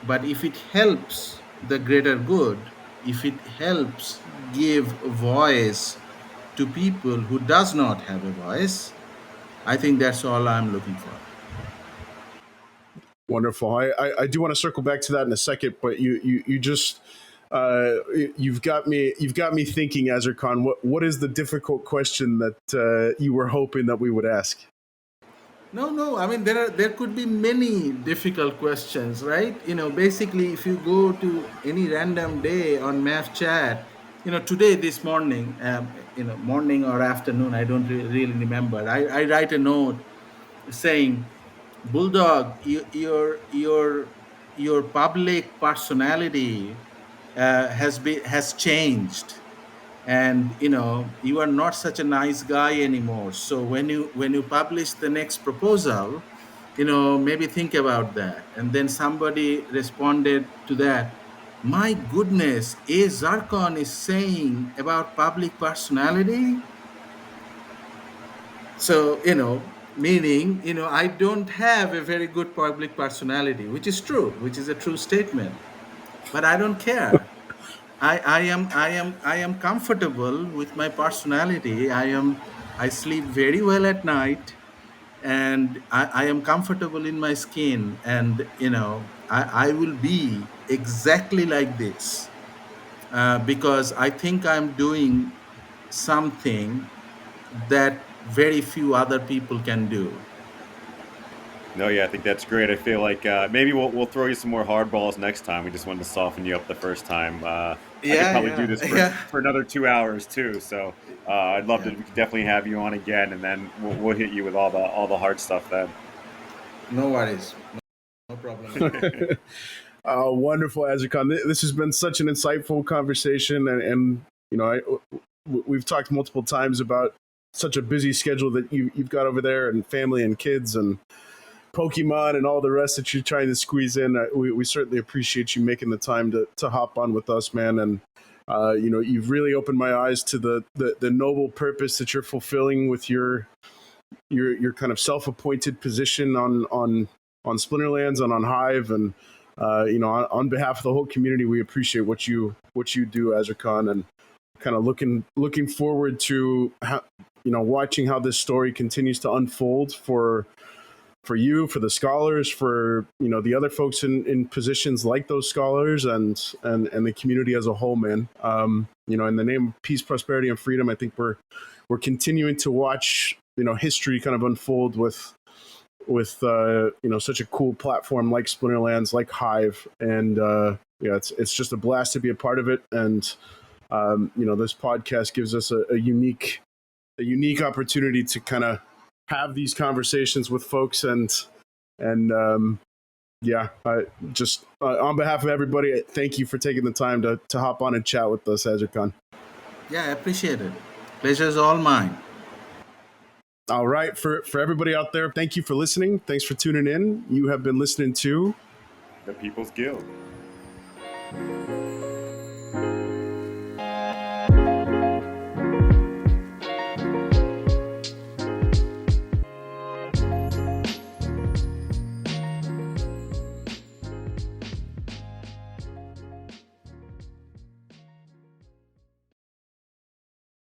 But if it helps the greater good, if it helps give voice to people who does not have a voice, I think that's all I'm looking for. Wonderful. I do want to circle back to that in a second, but you just you've got me thinking, Azircon. What is the difficult question that you were hoping that we would ask? No. I mean, there could be many difficult questions, right? Basically, if you go to any random day on math chat, today, this morning, morning or afternoon, I don't really remember. I write a note saying, Bulldog, your public personality has changed, and you are not such a nice guy anymore. So when you publish the next proposal, maybe think about that. And then somebody responded to that, my goodness, Azircon is saying about public personality. So meaning, I don't have a very good public personality, which is true, which is a true statement, but I don't care. I am comfortable with my personality. I sleep very well at night, and I am comfortable in my skin, and I will be exactly like this, because I think I'm doing something that very few other people can do. No, yeah, I think that's great. I feel like maybe we'll throw you some more hardballs next time. We just wanted to soften you up the first time. I could Yeah, probably do this yeah, for yeah, another 2 hours too. So I'd love to. yeah. We could definitely have you on again, and then we'll hit you with all the hard stuff then. No worries. No problem at all. Wonderful, Azircon. This has been such an insightful conversation, and we've talked multiple times about such a busy schedule that you've got over there, and family and kids and Pokemon and all the rest that you're trying to squeeze in. We certainly appreciate you making the time to hop on with us, man. And you've really opened my eyes to the noble purpose that you're fulfilling with your kind of self-appointed position on Splinterlands and on Hive, and on behalf of the whole community, we appreciate what you do, Azircon, and kind of looking forward to watching how this story continues to unfold for you, for the scholars, for the other folks in positions like those scholars, and the community as a whole, man. In the name of peace, prosperity, and freedom, I think we're continuing to watch history kind of unfold with such a cool platform like Splinterlands, like Hive, and it's just a blast to be a part of it. And this podcast gives us a unique opportunity to kind of have these conversations with folks, and just on behalf of everybody, thank you for taking the time to hop on and chat with us, Azircon. Yeah, I appreciate it. Pleasure's all mine. All right, for everybody out there, thank you for listening. Thanks for tuning in. You have been listening to The People's Guild.